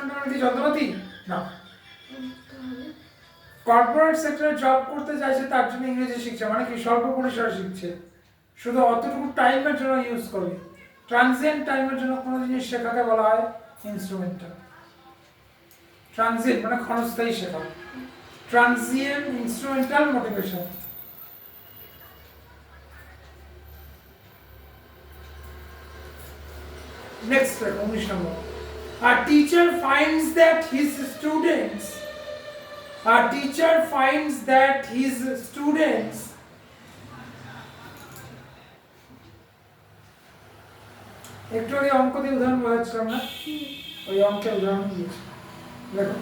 মানে কি যন্ত্রপাতি না কর্পোরেট সেক্টরে জব করতে চাইছে তার জন্য ইংরেজি শিখছে মানে কি স্বল্প পরিসরে শিখছে শুধু অতটুকু টাইমের জন্য ইউজ করবে ট্রানজিয়েন্ট টাইমের জন্য কোনো জিনিস শেখাকে বলা হয় ইনস্ট্রুমেন্টাল ট্রানজিয়েন্ট মানে ক্ষণস্থায়ী শেখা transient instrumental motivation next 19 number a teacher finds that his students একটু আগে অঙ্ক দিয়ে উদাহরণ বলেছিলাম না ওই অঙ্কের উদাহরণ দিয়েছি দেখো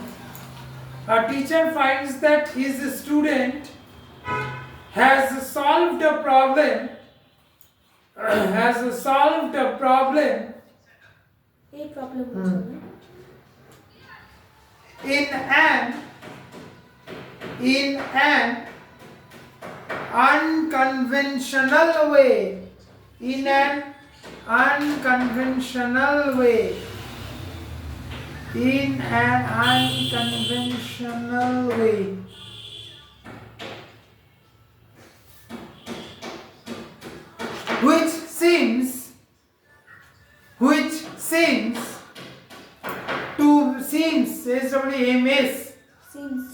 a teacher finds that his student has solved a problem এই প্রবলেম হচ্ছে না in an unconventional way which seems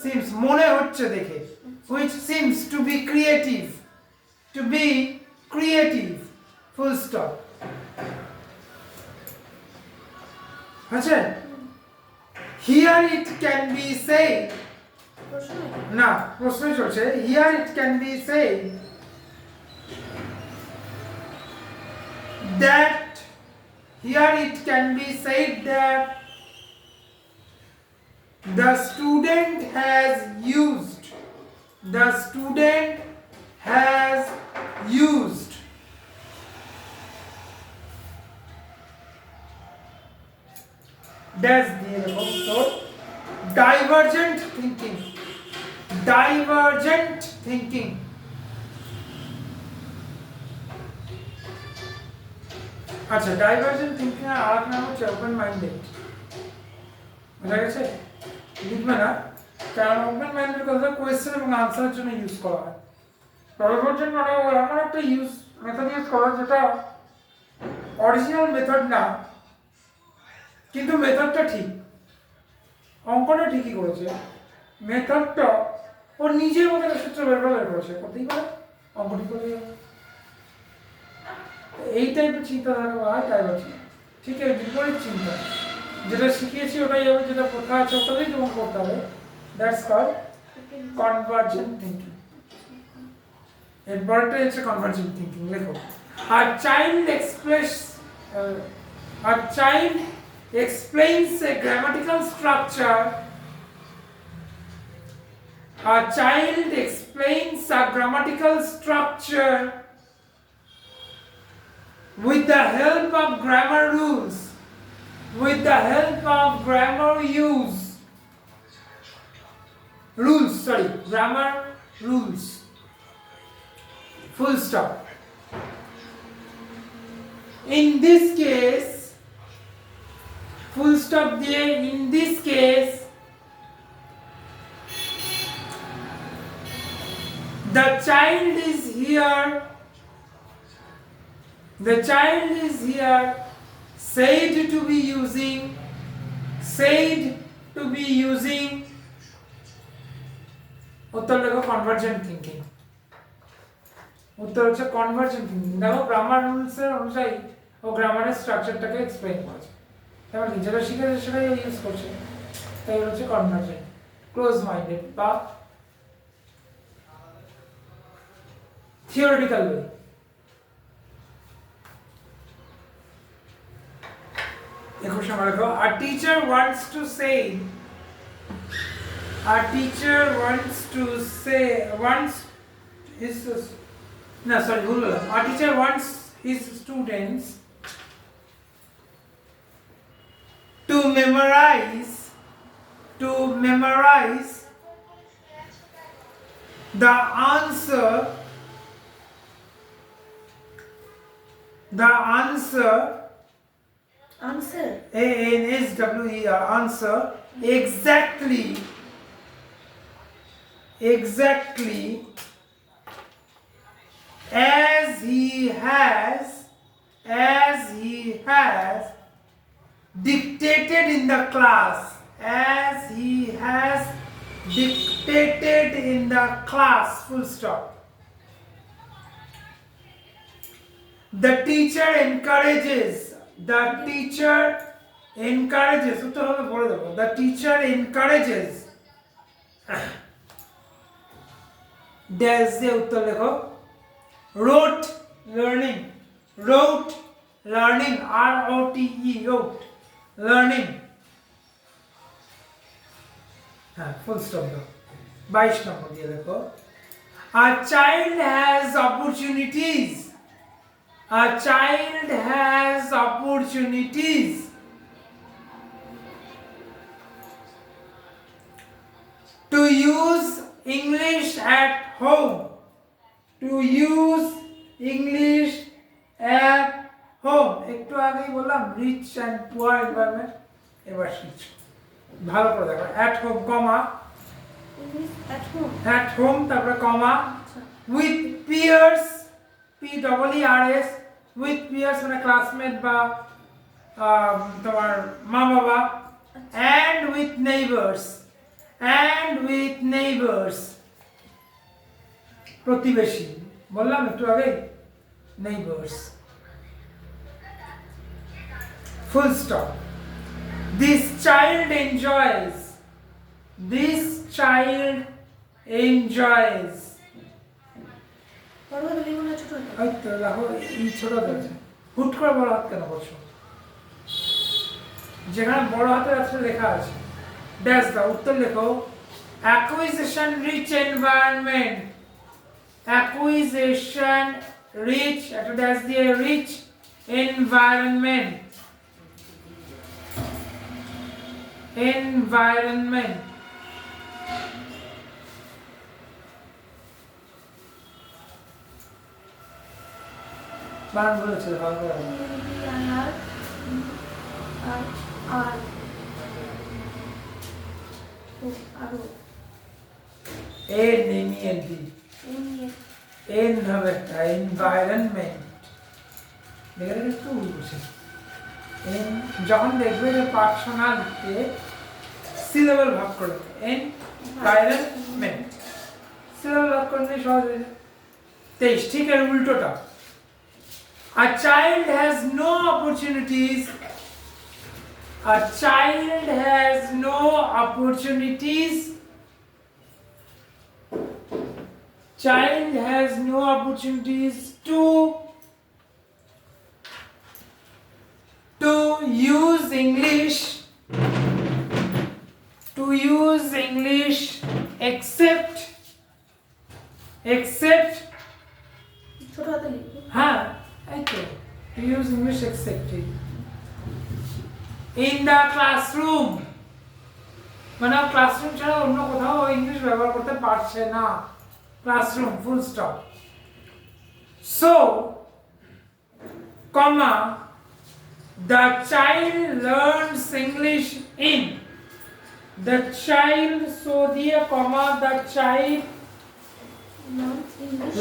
seems মনে হচ্ছে দেখে which seems to be creative full stop আচ্ছা here it can be said না প্রশ্ন চলছে here it can be said that the student has used dash দিয়ে দেবো তো divergent thinking আচ্ছা ডাইভারজেন্ট থিংকিং এর আরেক নাম হচ্ছে ওপেন মাইন্ডেড বুঝা গেছে লিখবে না কারণ ওপেন মাইন্ডেড কথা কোয়েশ্চেন এবং আনসারের জন্য ইউজ করা হয় ডাইভারজেন্ট মানে এমন একটা মেথড ইউজ করা যেটা অরিজিনাল মেথড না কিন্তু মেথডটা ঠিক অঙ্কটা ঠিকই করেছে মেথডটা ওর নিজের মতো সূত্র বের করেছে করতেই পারে অঙ্ক ঠিক করে এই টাইপের চিন্তাধারা হয় ডাইভারজেন্ট ঠিক আছে বিপরীত চিন্তা যেটা শিখিয়েছি ওটাই হবে যেটা কোথায় আছে ওটাই তোমাকে করতে হবে দ্যাটস কল্ড কনভার্জেন্ট থিংকিং এরপরটা হচ্ছে কনভার্জেন্ট থিঙ্কিং। লেখো a child explains a grammatical structure. A child explains a grammatical structure with the help of grammar rules, with the help of grammar grammar rules. Full stop. In this case, full stop দিয়ে in this case the child is here said to be using উত্তর লেখো convergent thinking. উত্তর হচ্ছে convergent thinking. দেখো grammar rules এর অনুযায়ী ও গ্রামারের স্ট্রাকচারটাকে explain করেছে, এবার নিজেরা শিখেছে সেটাই ইউজ করছে, তাই হচ্ছে কনভার্জেন্ট। ক্লোজ মাইন্ডেড বা থিওরিটিক্যাল ওয়ে। দেখো সময় দেখো a teacher wants to say a teacher wants his students to memorize the answer answer exactly as he has dictated in the class, full stop. The teacher encourages উত্তর হবে পড়ে দেবো। The teacher encourages dash দিয়ে উত্তর লেখো rote learning R-O-T-E rote learning। হ্যাঁ full stop দাও। 22 নম্বর দিয়ে লেখো a child has opportunities to use English at home, একটু আগেই বললাম রিচ অ্যান্ড পুয়ার এনভায়রনমেন্ট, এবার শিখছো ভালো করে দেখো at home comma at home তারপরে কমা with peers P-E-E-R-S with peers মানে ক্লাসমেট বা তোমার মা বাবা and with neighbors প্রতিবেশী বললাম একটু আগে neighbors full stop। This child enjoys এই তো দেখো এই ছোট আছে হুট করে বড় হাত কেন বলছো, যেখানে বড় হাতের আছে লেখা আছে ড্যাশ দাও। উত্তর লেখো acquisition rich environment, একটা ড্যাশ দিয়ে rich environment বানান বলেছে ভালো করে এন হবে এনভায়রনমেন্ট দেখে একটু বলছে যখন দেখবে যে পার্সোনালকে সিলেবল ভাগ করে এনভায়রনমেন্ট সিলেবল ভাগ করলে সহজ হয়ে যায়। 23 ঠিক এর উল্টোটা a child has no opportunities child has no opportunities to use English except ছোট হাতে লিখবো। হ্যাঁ এই তো to use English except in the classroom মানে ক্লাসরুম ছাড়া অন্য কোথাও ইংলিশ ব্যবহার করতে পারছে না classroom full stop so comma the child learns English in the child so দিয়ে comma the child English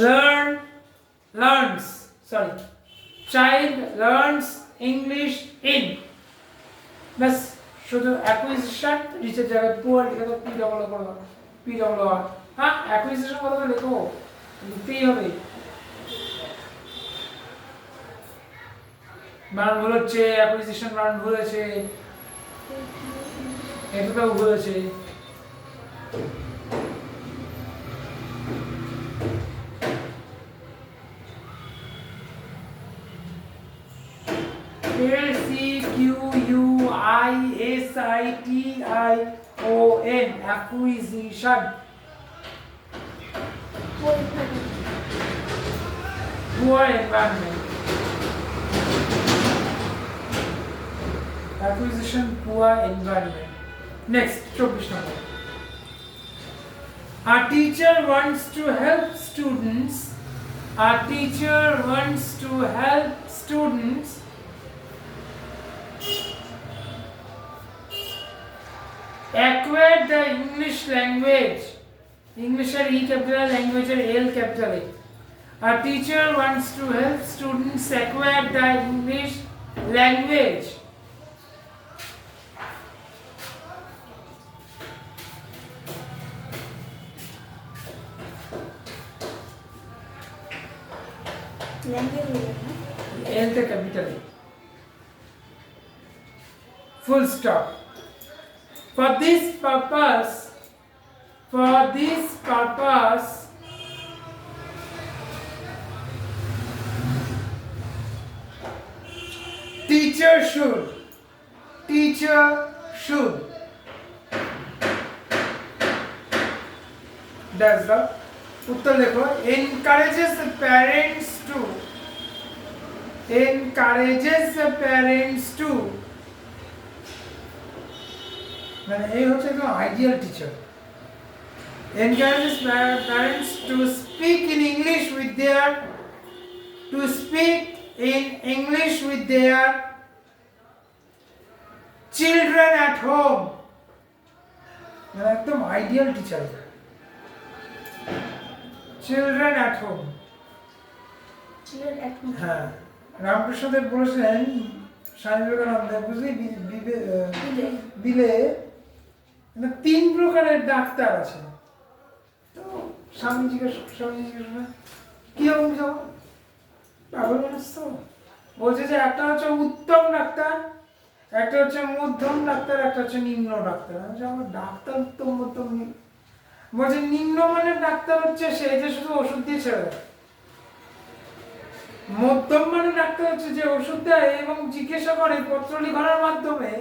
learns child learns English in বাস শুধু অ্যাকুইজিশন নিচের জায়গায় পুয়ার লিখে দাও পি ডবল করো পি ডবল আর হ্যাঁ অ্যাকুইজিশন কথা লেখো লিখতেই হবে বানান ভুল হচ্ছে অ্যাকুইজিশন বানান ভুল হয়েছে এটাও ভুল হয়েছে acquisition acquisition poor environment acquisition poor environment next 24 number a teacher wants to help students acquire the English language English er E capital language er L capital A teacher wants to help students acquire the English language L the capital full stop For this purpose, teacher should that's the उत्तर देखो encourages the parents to মানে এই হচ্ছে একদম ideal teacher encourages parents to speak in English with their children at home মানে একদম ideal teacher children at home হ্যাঁ রামকৃষ্ণদেব বলেছিলেন স্বামী বিবেকানন্দ বুঝলি বিলে তিন প্রকারের ডাক্তার আছে তো স্বামী জিজ্ঞেস কি রকম যাবো পাগল মানুষ তো বলছে যে একটা হচ্ছে উত্তম ডাক্তার একটা হচ্ছে মধ্যম ডাক্তার একটা হচ্ছে নিম্ন ডাক্তার আমার ডাক্তার উত্তম মধ্যম বলছে নিম্নমানের ডাক্তার হচ্ছে সে যে শুধু ওষুধ দিয়ে ছেড়ে দেয় মধ্যম মানের ডাক্তার হচ্ছে যে ওষুধ দেয় এবং জিজ্ঞাসা করে পত্র লিখনের মাধ্যমে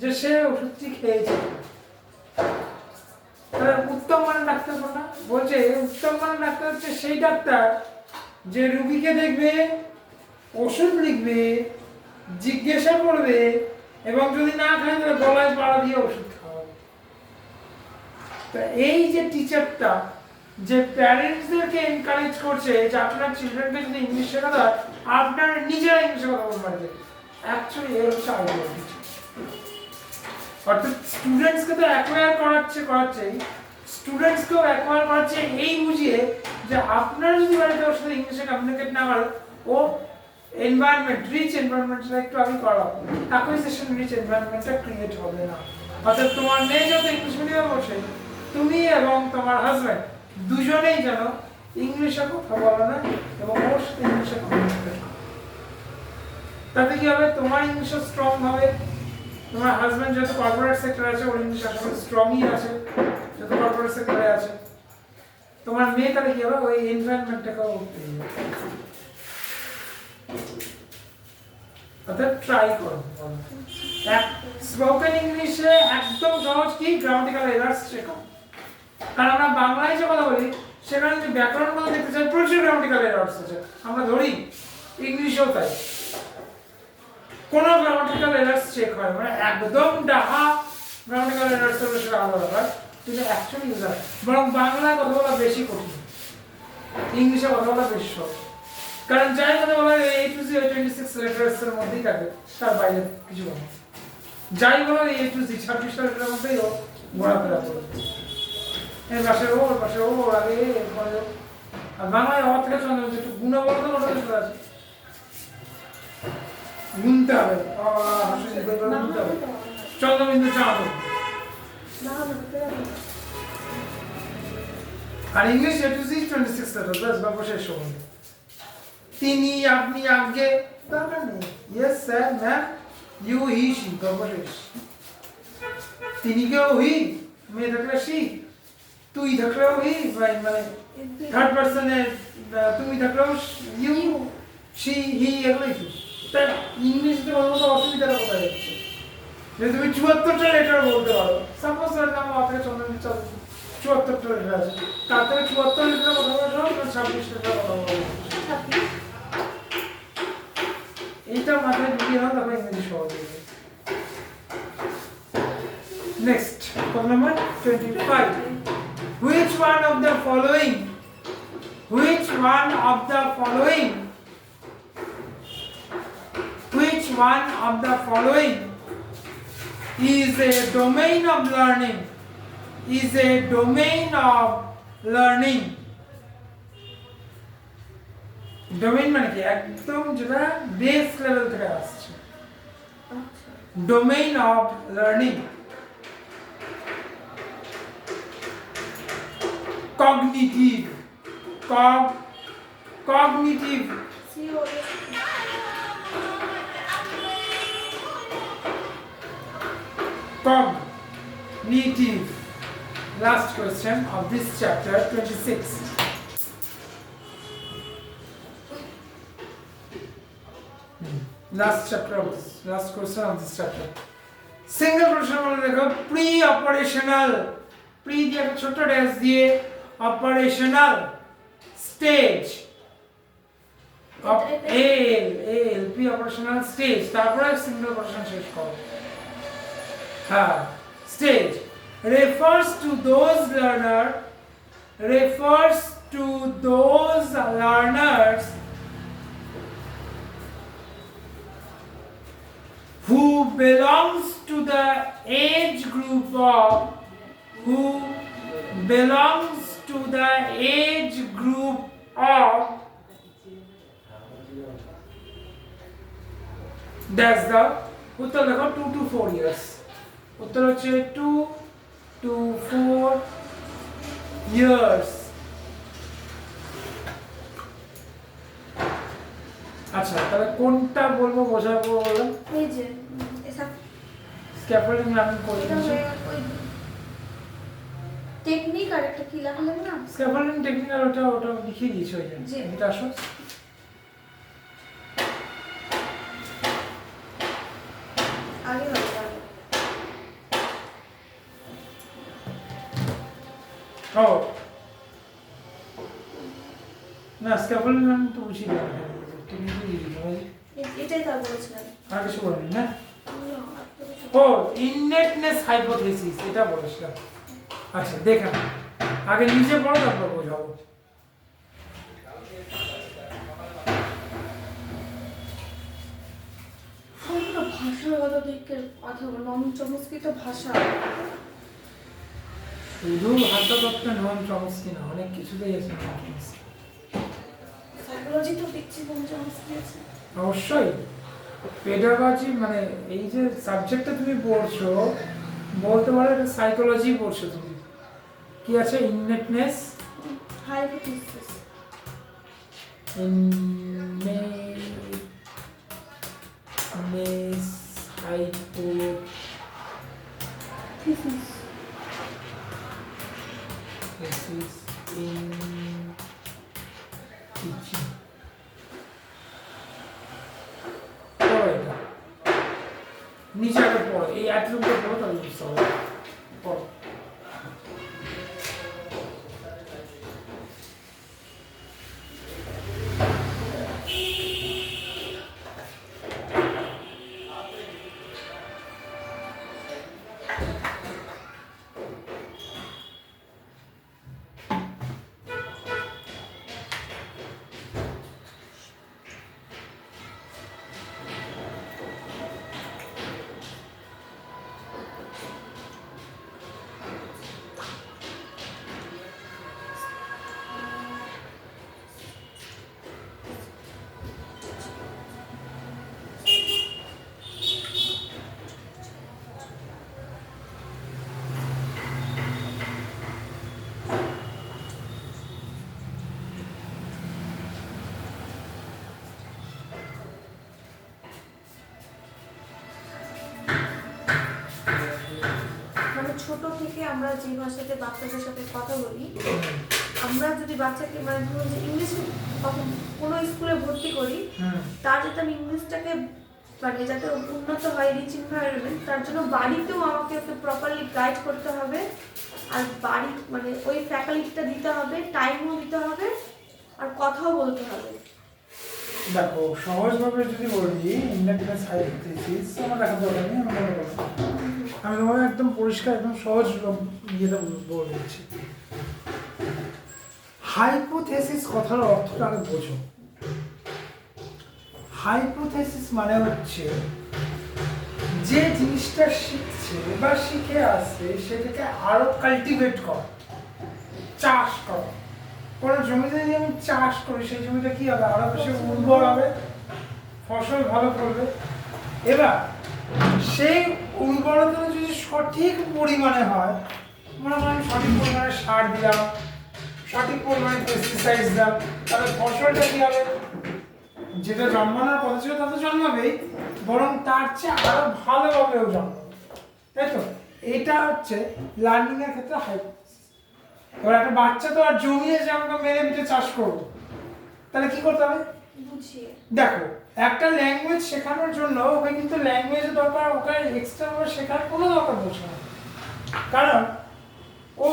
যে সে ওষুধটি খেয়েছে উত্তম মানের ডাক্তার কোনটা বলছে উত্তম মানের ডাক্তার হচ্ছে সেই ডাক্তার যে রোগীকে দেখবে ওষুধ লিখবে জিজ্ঞাসা করবে এবং যদি না খায় তাহলে গলায় পাড়া দিয়ে ওষুধ খাওয়াবে তা এই যে টিচারটা যে প্যারেন্টসদেরকে এনকারেজ করছে যে আপনার চিলড্রেনকে যদি ইংলিশ শেখাতে হয় আপনারা নিজেরা ইংলিশে কথা বলতে পারবে অ্যাকচুয়ালি এর হচ্ছে আইডিয়া অর্থাৎ স্টুডেন্টসকে তো অ্যাকোয়ার করাচ্ছেই স্টুডেন্টসকেও অ্যাকোয়ার করাচ্ছে এই বুঝিয়ে যে আপনারা যদি বাড়িতে ওর সাথে ইংলিশে কমিউনিকেট না করে ও এনভায়রনমেন্ট রিচ এনভায়রনমেন্টটা একটু আমি করাবো অ্যাকুইজিশন রিচ এনভায়রনমেন্টটা ক্রিয়েট হবে না অর্থাৎ তোমার মেয়ে যত ইংলিশ মিডিয়ামে বসে তুমি এবং তোমার হাজব্যান্ড দুজনেই যেন ইংলিশে কথা বলো না এবং ওর সাথে ইংলিশে কমিউনিকেট করো তাতে কি হবে তোমার ইংলিশ স্ট্রং হবে তোমার হাজব্যান্ড যত কর্পোরেট সেক্টরে আছে ওর ইংলিশ আসলে স্ট্রংই আছে যত কর্পোরেট সেক্টরে আছে তোমার মেয়ে তাহলে কি হবে ওই এনভায়রনমেন্টটাকেও পেয়ে যাবে। অর্থাৎ ট্রাই করো স্পোকেন ইংলিশে একদম সহজ কি গ্রামাটিক্যাল এরার্স শেখা। কারণ আমরা বাংলায় যে কথা বলি সেখানে যদি ব্যাকরণ কথা দেখতে চাই প্রচুর গ্রামাটিক্যাল এরার্স আছে, আমরা ধরি ইংলিশেও তাই কোনো গ্রামাটিক্যাল এরার্স চেক হয় মানে একদম ডাহা গ্রামাটিক্যাল এরার্স হলে সেটা আলাদা ব্যাপার, কিন্তু অ্যাকচুয়ালি ইউজার বরং বাংলায় কথা বলা বেশি কঠিন, ইংলিশে কথা বলা বেশি সহজ। কারণ যাই কথা বলা A to Z 26 লেটার্স এর মধ্যেই থাকে, তার বাইরে কিছু না। যাই বলো A to Z 26 লেটারের মধ্যেই ও ঘোরাফেরা করে। এর পাশে ও আগে পরে আর বাংলায় অ থেকে চন্দ্র একটু গুণ বলো তো ওটা চলে আছে গুনতে হবে গুনতে হবে চন্দ্রবিন্দু চাঁদ। আর English A to Z 26 letter বাস বাবা শেষ হলো। তিনি আপনি আগে দরকার নেই yes sir ma'am you he she বাবা শেষ। তিনি কেউ হি মেয়ে থাকলে শি, তুই থাকলেও হি মানে থার্ড পারসনে তুমি থাকলেও ইউ শি হি এগুলোই তো। তাই ইংলিশে কথা বলতে অসুবিধাটা কোথায় যাচ্ছে যে তুমি 74টা লেটার বলতে পারো, সাপোজ ধরলাম অথবা চন্দ্রবিন্দু 74টা লেটার আছে, তার থেকে 74 লেটার কথা বলা সহজ, 26 লেটার কথা বলা সহজ। এইটা মাথায় ঢুকিয়ে নাও তারপরে ইংরেজি সহজ হয়ে যাবে। Next problem number 25, which one of the following is a domain of learning? Domain মানে কি একদম যেটা বেস লেভেল থেকে আসছে, domain of learning. Cognitive last question of this chapter 26. Last question of this chapter. Single question বলে দেখো pre-operational, pre দিয়ে একটা ছোট ড্যাশ দিয়ে operational stage of AL pre-operational stage, তারপরে single question শেষ করো। হ্যাঁ, stage refers to those learners who belongs to the age group of that's the উত্তর লেখো 2 to 4 years, উত্তর হচ্ছে 2 to 4 years। আচ্ছা তাহলে কোনটা বলবো বোঝাবো বলো? এই যে এসব স্ক্যাফোল্ডিং আমি করে দিয়েছি। টেকনিক আর একটা কি লাগলো না, স্ক্যাফোল্ডিং টেকনিক আর ওটা লিখিয়ে দিয়েছি ওই জন্য। এটা আসো আগে হবে ও না স্ক্যাফোল্ডিং আমি তো বুঝিয়ে দিলাম, টেকনিক লিখে এটাই তো বলছিলাম আর কিছু বলিনি না। ও ইননেটনেস হাইপোথিসিস এটা বলেছিলাম। আচ্ছা দেখে নাও, আগে নিজে পড়ো তারপর বোঝাবো। ভাষাগত দিকের কথা নন চমস্কৃত ভাষা, শুধু ভাষা তত্ত্বে নন চমস্কি না, অনেক কিছুতেই আছে নন চমস্কি। সাইকোলজি তো দেখছি কোন চমস্কি আছে অবশ্যই পেডাগজি মানে এই যে সাবজেক্টটা তুমি পড়ছো বলতে পারো এটা সাইকোলজি পড়ছো তুমি। কি আছে? ইননেটনেস হাইপোথিসিস, ইননেটনেস হাইপোথিসিস পড়ো এটা নিচে আগে পড়ো, এই এতটুকু পড়ো তাহলে বুঝতে হবে। পড়ো। মানে ছোট থেকে আমরা যে ভাষাতে বাচ্চাদের সাথে কথা বলি, আমরা যদি বাচ্চাকে মানে ধরুন যে ইংলিশ কোনো স্কুলে ভর্তি করি, তার যাতে আমি ইংলিশটাকে মানে যাতে উন্নত হয়, রিচ এনভায়রনমেন্ট, তার জন্য বাড়িতেও আমাকে ওকে প্রপারলি গাইড করতে হবে। আর বাড়ি মানে ওই ফ্যাকাল্টিটা দিতে হবে, টাইমও দিতে হবে, আর কথাও বলতে হবে। দেখো সহজভাবে যদি বলি ইন্ডাক্টেন্স হাইপোথিসিস আমার দেখা দরকার নেই, আমার মনে করো আমি তোমাকে একদম পরিষ্কার একদম সহজ ইয়েটা বলে দিচ্ছি। হাইপোথেসিস কথার অর্থটা আগে বোঝো। হাইপোথেসিস মানে হচ্ছে যে জিনিসটা শিখছে বা শিখে আসছে সেটাকে আরো কাল্টিভেট করা, চাষ করা। কোনো জমিতে যদি আমি চাষ করি সেই জমিটা কি হবে, আরো বেশি উর্বর হবে, ফসল ভালো করবে। এবার সেই উর্বরতা যদি সঠিক পরিমাণে হয়, মনে হয় আমি সঠিক পরিমাণে সার দিলাম, সঠিক পরিমাণে পেস্টিসাইড দিলাম, তাহলে ফসলটা কি হবে, যেটা জন্মানোর কথা ছিল তা তো জন্মাবেই, বরং তার চেয়ে আরো ভালোভাবেও জন্মাবে, তাই তো? এটা হচ্ছে লার্নিং এর ক্ষেত্রে হাইপোথেসিস। এবার একটা বাচ্চা তো আর জমিয়ে যে আমরা মেরে মিটে চাষ করবো, তাহলে কি করতে হবে বুঝিয়ে। দেখো একটা ল্যাঙ্গুয়েজ শেখানোর জন্য ওকে কিন্তু ল্যাঙ্গুয়েজের দরকার, ওকে এক্সট্রা ভাবে শেখার কোনো দরকার পড়ছে না। কারণ ও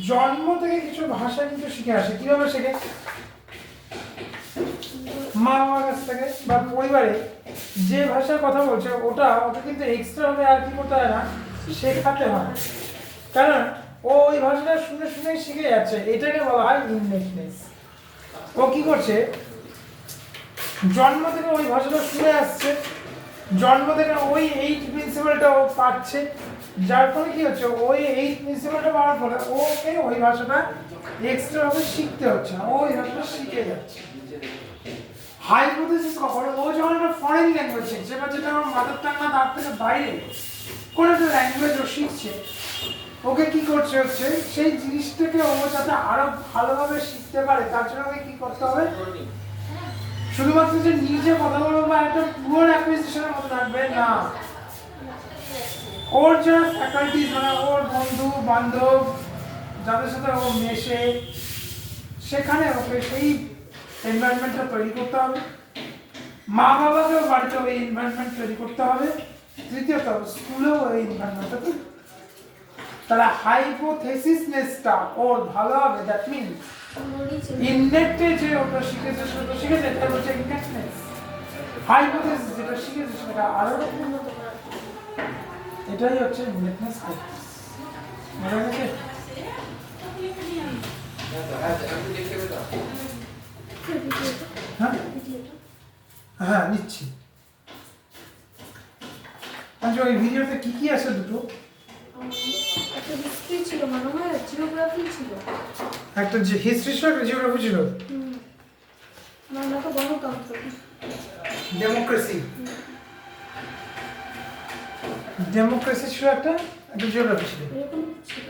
জন্ম থেকে কিছু ভাষা কিন্তু শিখে আসে। কিভাবে শেখে? মা বাবার কাছ থেকে বা পরিবারে যে ভাষার কথা বলছে ওটা ওকে কিন্তু এক্সট্রা ভাবে আর কি করতে হয় না, শেখাতে হয়। কারণ ও ওই ভাষাটা শুনে শুনে শিখে যাচ্ছে, এটাকে বলা হয় ইননেটনেস। ও কি করছে, জন্ম থেকে ওই ভাষাটা শুনে আসছে, জন্ম থেকে ওই 8 প্রিন্সিপালটা ও পাচ্ছে, যার ফলে কি হচ্ছে ওই 8 প্রিন্সিপালটা পাওয়ার ফলে ওকে ওই ভাষাটা এক্সট্রা ভাবে শিখতে হচ্ছে না, ও ওই ভাষাটা শিখে যাচ্ছে। হাইপোথেসিস কখনো ও যখন একটা ফরেন ল্যাঙ্গুয়েজ শিখছে বা যেটা আমার মাদার টাং না তার থেকে বাইরে কোনো একটা ল্যাঙ্গুয়েজ ও শিখছে, ওকে কি করছে হচ্ছে সেই জিনিসটাকে ও যাতে আরো ভালোভাবে শিখতে পারে তার জন্য ওকে কি করতে হবে, শুধুমাত্র যে নিজে কথা বলবো বা একটা পুরো অ্যাকুইজিশনের মতো থাকবে না, ওর যে ফ্যাকাল্টিজ মানে ওর বন্ধু বান্ধব যাদের সাথে ও মেশে সেখানে ওকে সেই এনভায়রনমেন্টটা তৈরি করতে হবে। মা বাবাকেও বাড়িতে ওই এনভায়রনমেন্ট তৈরি করতে হবে। তৃতীয়ত স্কুলেও ওই এনভায়রনমেন্টটা তৈরি। তাহলে হাইপোথেসিসনেসটা ওর ভালো হবে, দ্যাট মিনস ইননেটে যে ওটা শিখেছে সেটা শিখেছে, এটা হচ্ছে ইননেটনেস। হাইপোথেসিস যেটা শিখেছে সেটা আরো উন্নত করা, এটাই হচ্ছে ইননেটনেস হাইপোথেসিস। মনে হয়েছে? হ্যাঁ নিচ্ছি। আচ্ছা ওই ভিডিওতে কি কি আছে দুটো? একটা হিস্ট্রি ছিল মনে হয়, জিওগ্রাফি ছিল। একটা যে হিস্ট্রি ছিল, একটা জিওগ্রাফি ছিল। মানে তো গণতন্ত্র, ডেমোক্রেসি, ডেমোক্রেসি ছিল একটা, একটা জিওগ্রাফি ছিল। এরকম ছিল।